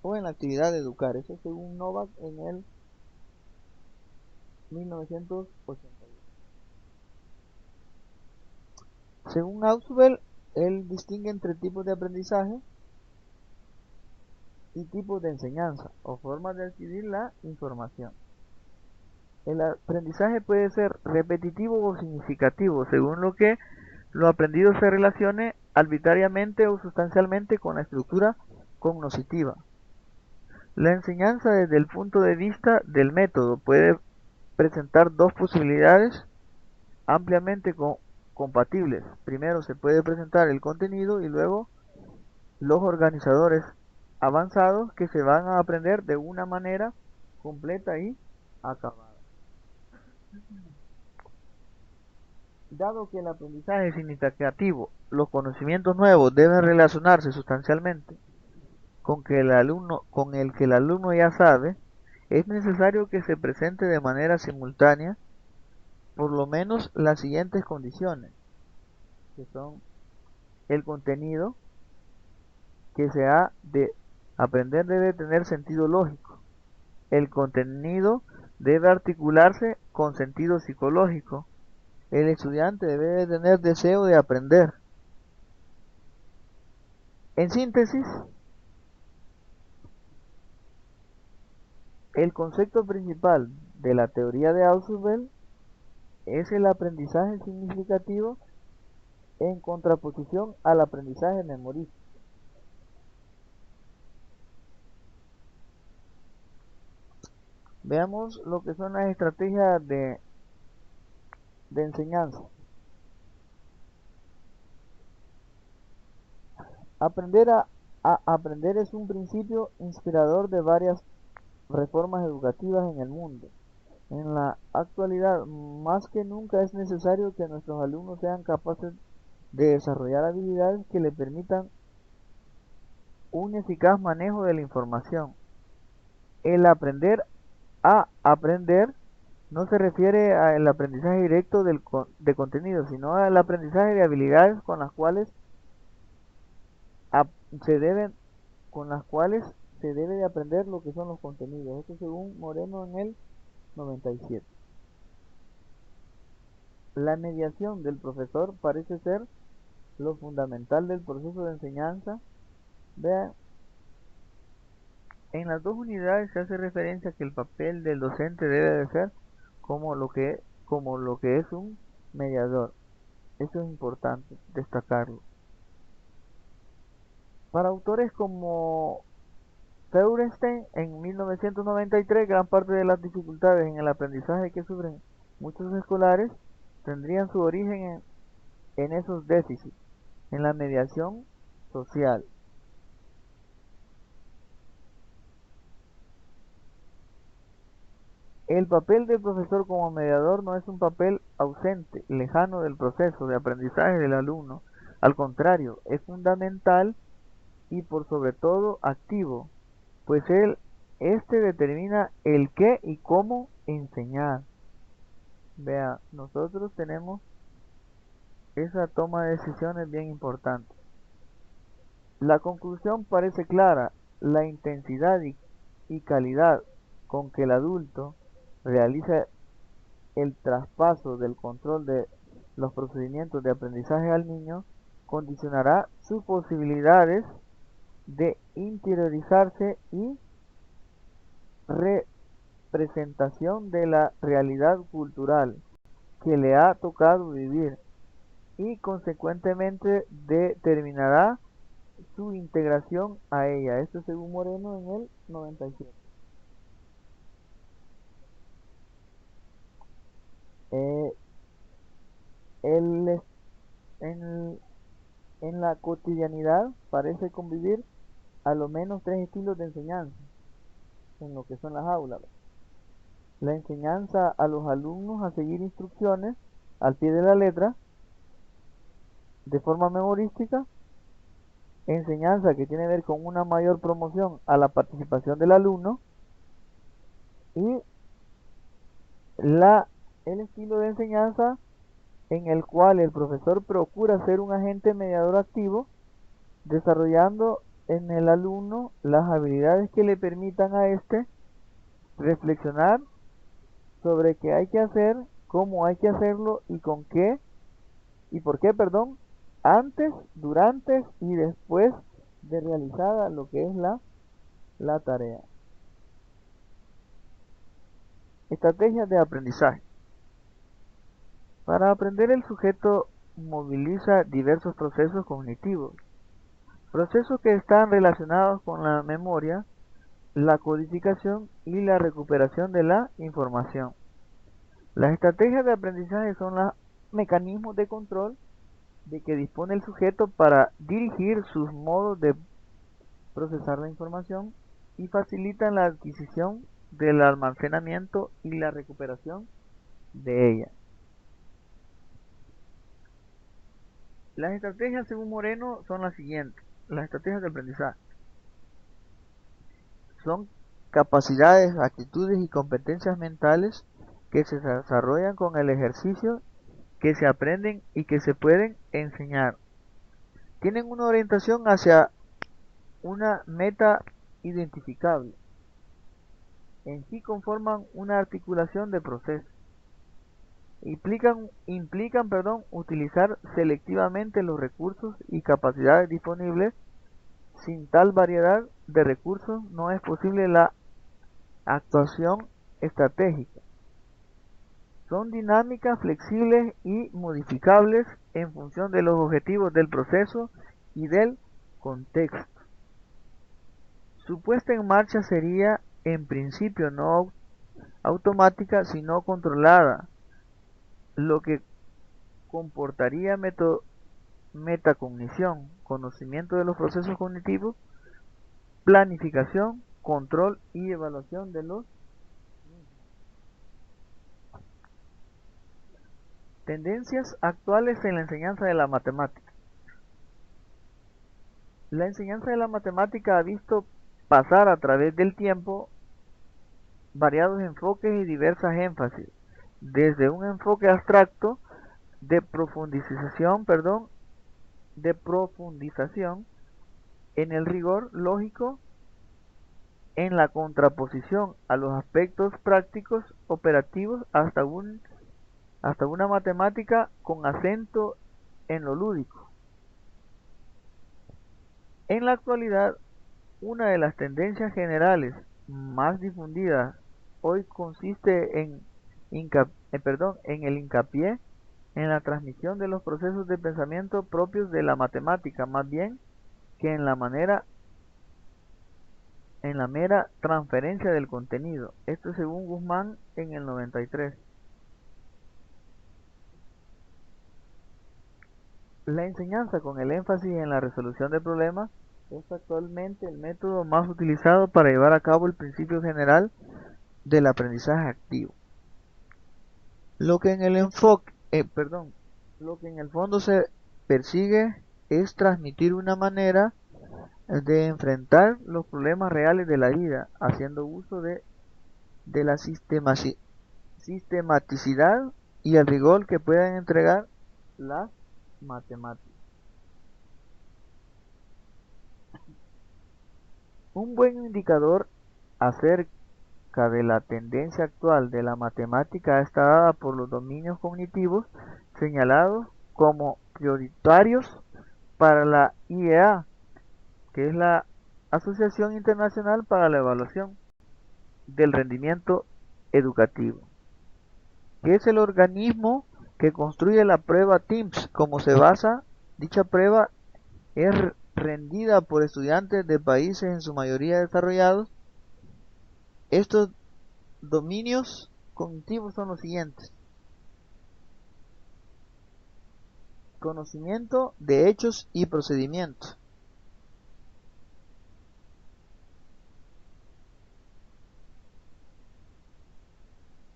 S1: o en la actividad de educar. Eso según Novak en el 1981. Según Ausubel, él distingue entre tipos de aprendizaje y tipos de enseñanza o formas de adquirir la información. El aprendizaje puede ser repetitivo o significativo, según lo que lo aprendido se relacione arbitrariamente o sustancialmente con la estructura cognoscitiva. La enseñanza desde el punto de vista del método puede presentar dos posibilidades ampliamente compatibles. Primero se puede presentar el contenido y luego los organizadores avanzados que se van a aprender de una manera completa y acabada. Dado que el aprendizaje significativo, los conocimientos nuevos deben relacionarse sustancialmente con el que el alumno ya sabe, es necesario que se presente de manera simultánea por lo menos las siguientes condiciones, que son el contenido que se ha de aprender debe tener sentido lógico. El contenido debe articularse con sentido psicológico. El estudiante debe tener deseo de aprender. En síntesis, el concepto principal de la teoría de Ausubel es el aprendizaje significativo en contraposición al aprendizaje memorístico. Veamos lo que son las estrategias de enseñanza. A aprender es un principio inspirador de varias reformas educativas en el mundo. En la actualidad, más que nunca es necesario que nuestros alumnos sean capaces de desarrollar habilidades que le permitan un eficaz manejo de la información. El aprender a aprender no se refiere al aprendizaje directo de contenido, sino al aprendizaje de habilidades ap- se deben, con las cuales se debe de aprender lo que son los contenidos. Esto según Moreno en el 97. La mediación del profesor parece ser lo fundamental del proceso de enseñanza. Vean, en las dos unidades se hace referencia a que el papel del docente debe de ser como lo que es un mediador. Eso es importante destacarlo. Para autores como Feuerstein en 1993, gran parte de las dificultades en el aprendizaje que sufren muchos escolares tendrían su origen en esos déficits, en la mediación social. El papel del profesor como mediador no es un papel ausente, lejano del proceso de aprendizaje del alumno. Al contrario, es fundamental y por sobre todo activo, pues este determina el qué y cómo enseñar. Vea, nosotros tenemos esa toma de decisiones bien importante. La conclusión parece clara, la intensidad y calidad con que el adulto realiza el traspaso del control de los procedimientos de aprendizaje al niño condicionará sus posibilidades de interiorizarse y representación de la realidad cultural que le ha tocado vivir y consecuentemente determinará su integración a ella. Esto según Moreno en el 97. Eh, el, en, en la cotidianidad parece convivir a lo menos tres estilos de enseñanza en lo que son las aulas. La enseñanza a los alumnos a seguir instrucciones al pie de la letra, de forma memorística, enseñanza que tiene que ver con una mayor promoción a la participación del alumno y el estilo de enseñanza en el cual el profesor procura ser un agente mediador activo, desarrollando en el alumno las habilidades que le permitan a éste reflexionar sobre qué hay que hacer, cómo hay que hacerlo y con qué y por qué, perdón, antes, durante y después de realizada lo que es la tarea. Estrategias de aprendizaje. Para aprender el sujeto moviliza diversos procesos cognitivos, procesos que están relacionados con la memoria, la codificación y la recuperación de la información. Las estrategias de aprendizaje son los mecanismos de control de que dispone el sujeto para dirigir sus modos de procesar la información y facilitan la adquisición del almacenamiento y la recuperación de ella. Las estrategias, según Moreno, son las siguientes. Las estrategias de aprendizaje son capacidades, actitudes y competencias mentales que se desarrollan con el ejercicio, que se aprenden y que se pueden enseñar. Tienen una orientación hacia una meta identificable. En sí conforman una articulación de procesos. Implican utilizar selectivamente los recursos y capacidades disponibles. Sin tal variedad de recursos no es posible la actuación estratégica. Son dinámicas, flexibles y modificables en función de los objetivos del proceso y del contexto. Su puesta en marcha sería en principio no automática sino controlada, lo que comportaría metacognición, conocimiento de los procesos cognitivos, planificación, control y evaluación de los mismos. Tendencias actuales en la enseñanza de la matemática. La enseñanza de la matemática ha visto pasar a través del tiempo variados enfoques y diversas énfasis, desde un enfoque abstracto de profundización en el rigor lógico, en la contraposición a los aspectos prácticos operativos, hasta una matemática con acento en lo lúdico. En la actualidad, una de las tendencias generales más difundidas hoy consiste en el hincapié en la transmisión de los procesos de pensamiento propios de la matemática, más bien que en la mera transferencia del contenido. Esto según Guzmán en el 93. La enseñanza con el énfasis en la resolución de problemas es actualmente el método más utilizado para llevar a cabo el principio general del aprendizaje activo. Lo que en el fondo se persigue es transmitir una manera de enfrentar los problemas reales de la vida, haciendo uso de la sistematicidad y el rigor que puedan entregar las matemáticas. Un buen indicador acerca de la tendencia actual de la matemática está dada por los dominios cognitivos señalados como prioritarios para la IEA, que es la Asociación Internacional para la Evaluación del Rendimiento Educativo, que es el organismo que construye la prueba TIMSS. Como se basa, dicha prueba es rendida por estudiantes de países en su mayoría desarrollados. Estos dominios cognitivos son los siguientes: conocimiento de hechos y procedimientos,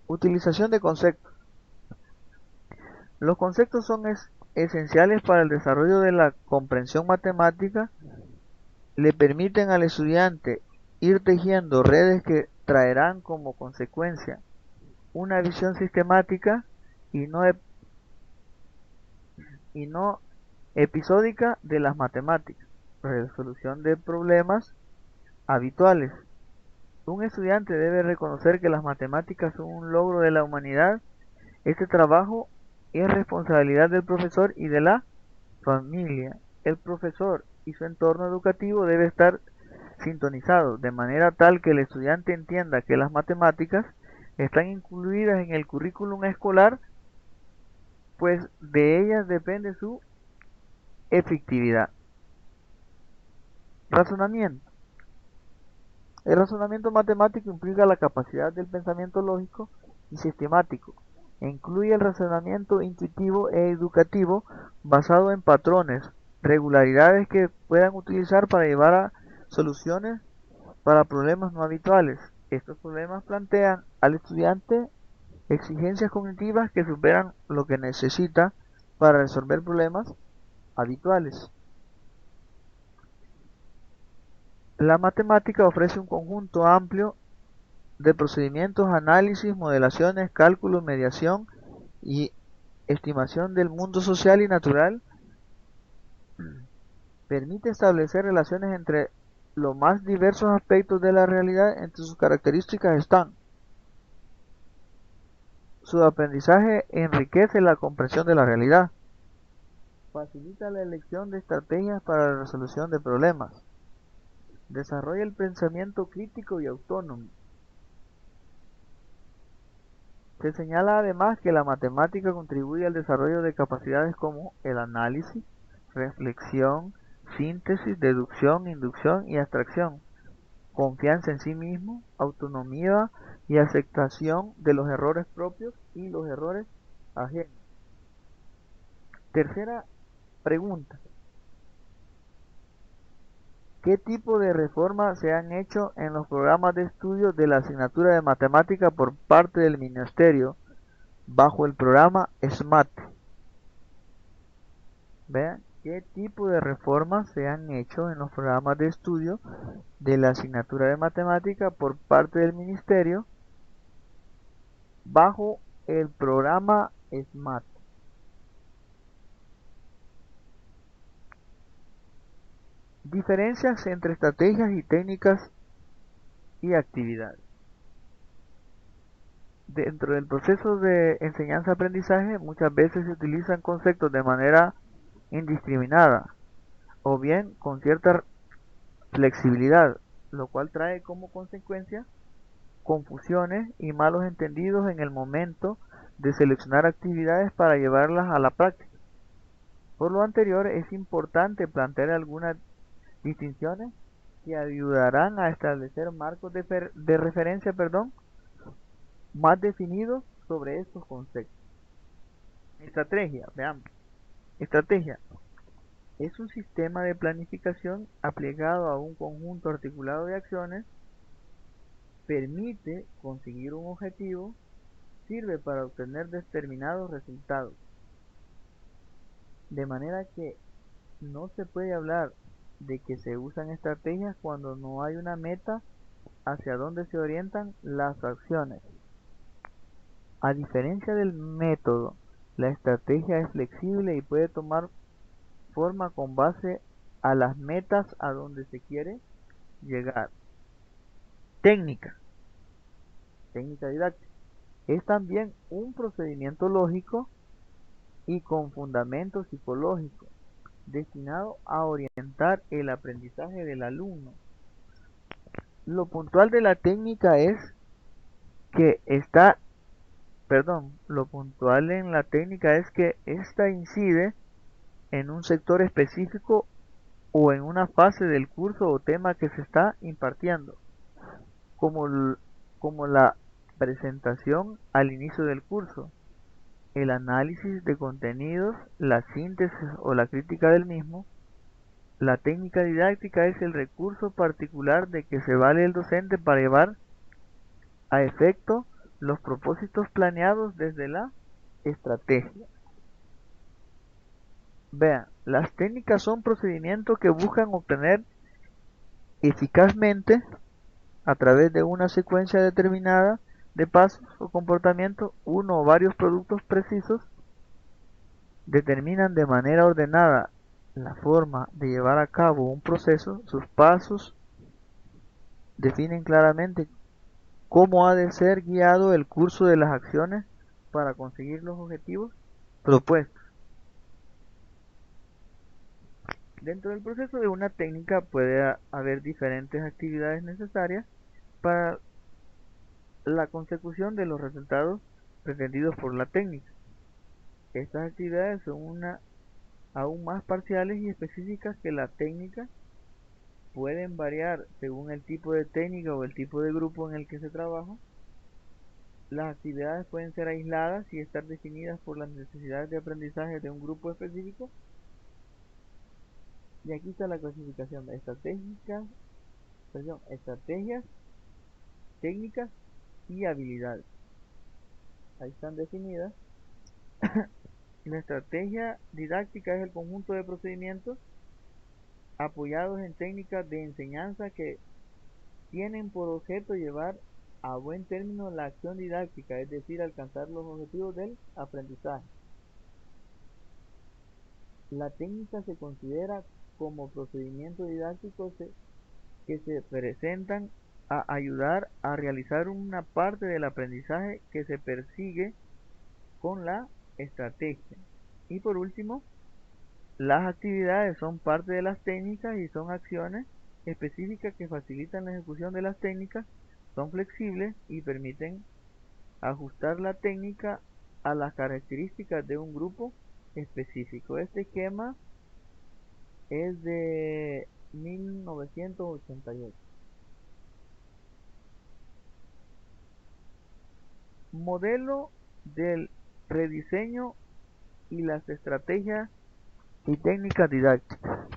S1: utilización de conceptos. Los conceptos son esenciales para el desarrollo de la comprensión matemática. Le permiten al estudiante ir tejiendo redes que traerán como consecuencia una visión sistemática y no episódica de las matemáticas, resolución de problemas habituales. Un estudiante debe reconocer que las matemáticas son un logro de la humanidad. Este trabajo es responsabilidad del profesor y de la familia. El profesor y su entorno educativo debe estar sintonizado de manera tal que el estudiante entienda que las matemáticas están incluidas en el currículum escolar pues de ellas depende su efectividad. Razonamiento. El razonamiento matemático implica la capacidad del pensamiento lógico y sistemático, e incluye el razonamiento intuitivo e educativo basado en patrones, regularidades que puedan utilizar para llevar a soluciones para problemas no habituales. Estos problemas plantean al estudiante exigencias cognitivas que superan lo que necesita para resolver problemas habituales. La matemática ofrece un conjunto amplio de procedimientos, análisis, modelaciones, cálculo, mediación y estimación del mundo social y natural. Permite establecer relaciones entre los más diversos aspectos de la realidad. Entre sus características están: su aprendizaje enriquece la comprensión de la realidad, facilita la elección de estrategias para la resolución de problemas, desarrolla el pensamiento crítico y autónomo. Se señala además que la matemática contribuye al desarrollo de capacidades como el análisis, reflexión, síntesis, deducción, inducción y abstracción, confianza en sí mismo, autonomía y aceptación de los errores propios y los errores ajenos. Tercera pregunta: ¿qué tipo de reformas se han hecho en los programas de estudio de la asignatura de matemática por parte del Ministerio bajo el programa SMAT? Vean qué tipo de reformas se han hecho en los programas de estudio de la asignatura de matemática por parte del Ministerio bajo el programa SMAT. Diferencias entre estrategias y técnicas y actividades. Dentro del proceso de enseñanza-aprendizaje muchas veces se utilizan conceptos de manera indiscriminada o bien con cierta flexibilidad, lo cual trae como consecuencia confusiones y malos entendidos en el momento de seleccionar actividades para llevarlas a la práctica. Por lo anterior, es importante plantear algunas distinciones que ayudarán a establecer marcos de referencia más definidos sobre estos conceptos. Estrategia, veamos. Estrategia es un sistema de planificación aplicado a un conjunto articulado de acciones, permite conseguir un objetivo, sirve para obtener determinados resultados. De manera que no se puede hablar de que se usan estrategias cuando no hay una meta hacia donde se orientan las acciones. A diferencia del método, la estrategia es flexible y puede tomar forma con base a las metas a donde se quiere llegar. Técnica, técnica didáctica, es también un procedimiento lógico y con fundamento psicológico, destinado a orientar el aprendizaje del alumno. Lo puntual de la técnica es que lo puntual en la técnica es que ésta incide en un sector específico o en una fase del curso o tema que se está impartiendo, como, como la presentación al inicio del curso, el análisis de contenidos, la síntesis o la crítica del mismo. La técnica didáctica es el recurso particular de que se vale el docente para llevar a efecto los propósitos planeados desde la estrategia. Vean, las técnicas son procedimientos que buscan obtener eficazmente, a través de una secuencia determinada de pasos o comportamientos, uno o varios productos precisos, determinan de manera ordenada la forma de llevar a cabo un proceso, sus pasos, definen claramente cómo ha de ser guiado el curso de las acciones para conseguir los objetivos propuestos. Dentro del proceso de una técnica puede haber diferentes actividades necesarias para la consecución de los resultados pretendidos por la técnica. Estas actividades son aún más parciales y específicas que la técnica, pueden variar según el tipo de técnica o el tipo de grupo en el que se trabaja. Las actividades pueden ser aisladas y estar definidas por las necesidades de aprendizaje de un grupo específico. Y aquí está la clasificación de estrategias, técnicas y habilidades. Ahí están definidas. La estrategia didáctica es el conjunto de procedimientos apoyados en técnicas de enseñanza que tienen por objeto llevar a buen término la acción didáctica, es decir, alcanzar los objetivos del aprendizaje. La técnica se considera como procedimientos didácticos que se presentan a ayudar a realizar una parte del aprendizaje que se persigue con la estrategia. Y por último, las actividades son parte de las técnicas y son acciones específicas que facilitan la ejecución de las técnicas, son flexibles y permiten ajustar la técnica a las características de un grupo específico. Este esquema es de 1988. Modelo del rediseño y las estrategias y técnicas didácticas.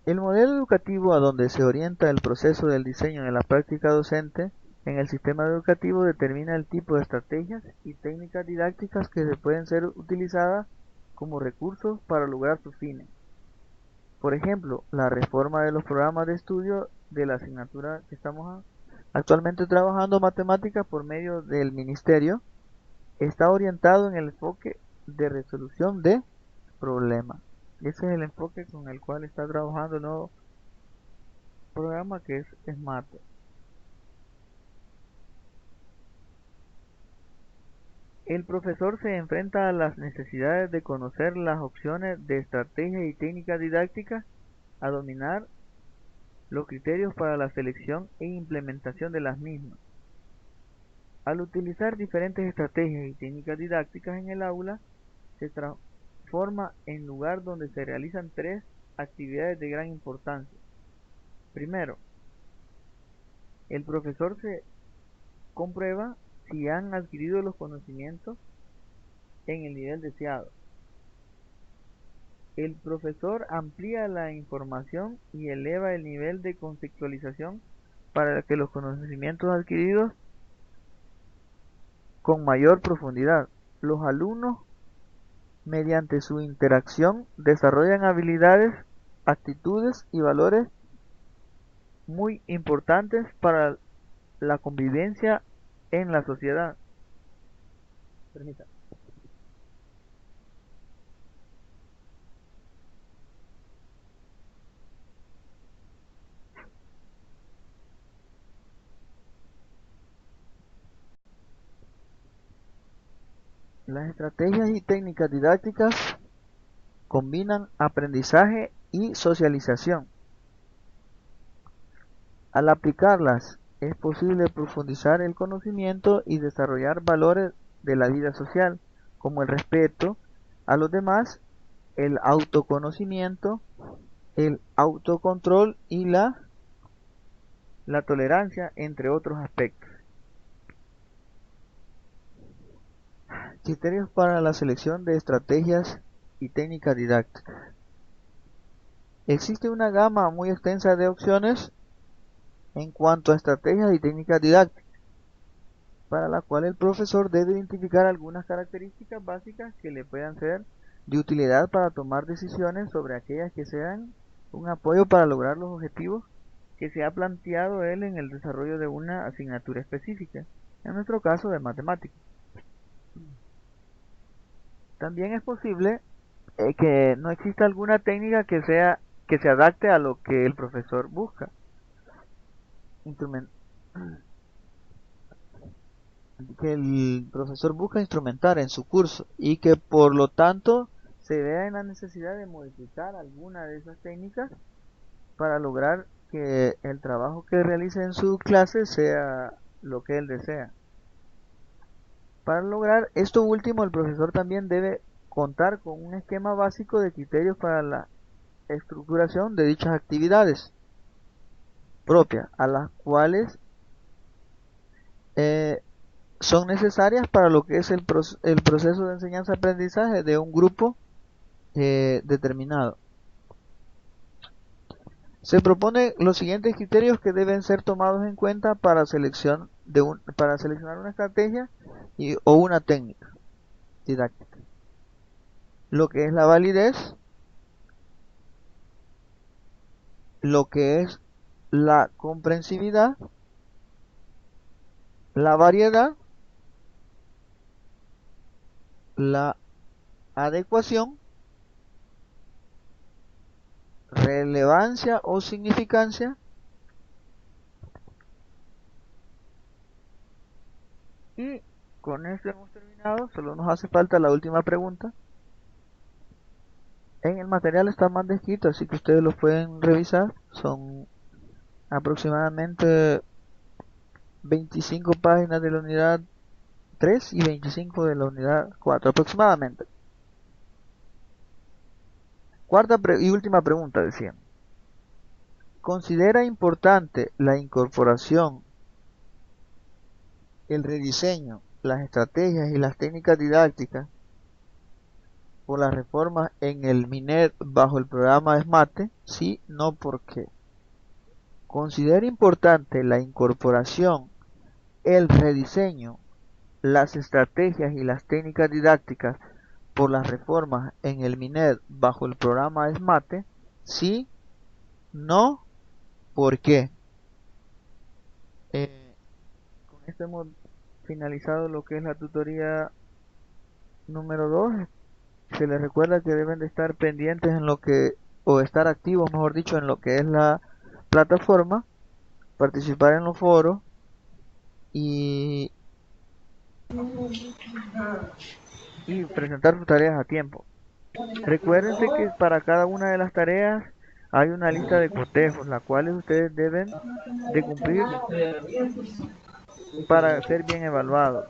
S1: El modelo educativo a donde se orienta el proceso del diseño en la práctica docente en el sistema educativo determina el tipo de estrategias y técnicas didácticas que se pueden ser utilizadas como recursos para lograr sus fines. Por ejemplo, la reforma de los programas de estudio de la asignatura que estamos actualmente trabajando, matemáticas, por medio del ministerio, está orientado en el enfoque de resolución de problemas. Ese es el enfoque con el cual está trabajando el nuevo programa, que es SMART. El profesor se enfrenta a las necesidades de conocer las opciones de estrategia y técnica didáctica, a dominar los criterios para la selección e implementación de las mismas. Al utilizar diferentes estrategias y técnicas didácticas en el aula, se transforma en lugar donde se realizan tres actividades de gran importancia. Primero, el profesor se comprueba si han adquirido los conocimientos en el nivel deseado. El profesor amplía la información y eleva el nivel de conceptualización para que los conocimientos adquiridos con mayor profundidad. Los alumnos, mediante su interacción, desarrollan habilidades, actitudes y valores muy importantes para la convivencia en la sociedad. Permítame. Las estrategias y técnicas didácticas combinan aprendizaje y socialización. Al aplicarlas, es posible profundizar el conocimiento y desarrollar valores de la vida social, como el respeto a los demás, el autoconocimiento, el autocontrol y la tolerancia, entre otros aspectos. Criterios para la selección de estrategias y técnicas didácticas. Existe una gama muy extensa de opciones en cuanto a estrategias y técnicas didácticas, para la cual el profesor debe identificar algunas características básicas que le puedan ser de utilidad para tomar decisiones sobre aquellas que sean un apoyo para lograr los objetivos que se ha planteado él en el desarrollo de una asignatura específica, en nuestro caso de matemáticas. También es posible que no exista alguna técnica que se adapte a lo que el profesor busca. Instrument- que el profesor busca instrumentar en su curso y que por lo tanto se vea en la necesidad de modificar alguna de esas técnicas para lograr que el trabajo que realice en su clase sea lo que él desea. Para lograr esto último, el profesor también debe contar con un esquema básico de criterios para la estructuración de dichas actividades propias, a las cuales eh, son necesarias para lo que es el proceso de enseñanza-aprendizaje de un grupo determinado. Se propone los siguientes criterios que deben ser tomados en cuenta para para seleccionar una estrategia o una técnica didáctica. Lo que es la validez, lo que es la comprensividad, la variedad, la adecuación, relevancia o significancia, y con esto hemos terminado. Solo nos hace falta la última pregunta. En el material está más descrito, así que ustedes lo pueden revisar. Son aproximadamente 25 páginas de la unidad 3 y 25 de la unidad 4 aproximadamente. Cuarta y última pregunta, decía. ¿Considera importante la incorporación, el rediseño, las estrategias y las técnicas didácticas por las reformas en el MINED bajo el programa SMATE? Sí, no, ¿por qué? ¿Considera importante la incorporación, el rediseño, las estrategias y las técnicas didácticas por las reformas en el MINED bajo el programa SMATE? Sí, no, ¿por qué? Con esto hemos finalizado lo que es la tutoría número 2. Se les recuerda que deben de estar pendientes en lo que, o estar activos, mejor dicho, en lo que es la plataforma, participar en los foros y, y presentar sus tareas a tiempo. Recuérdense que para cada una de las tareas hay una lista de cotejos, las cuales ustedes deben de cumplir para ser bien evaluados.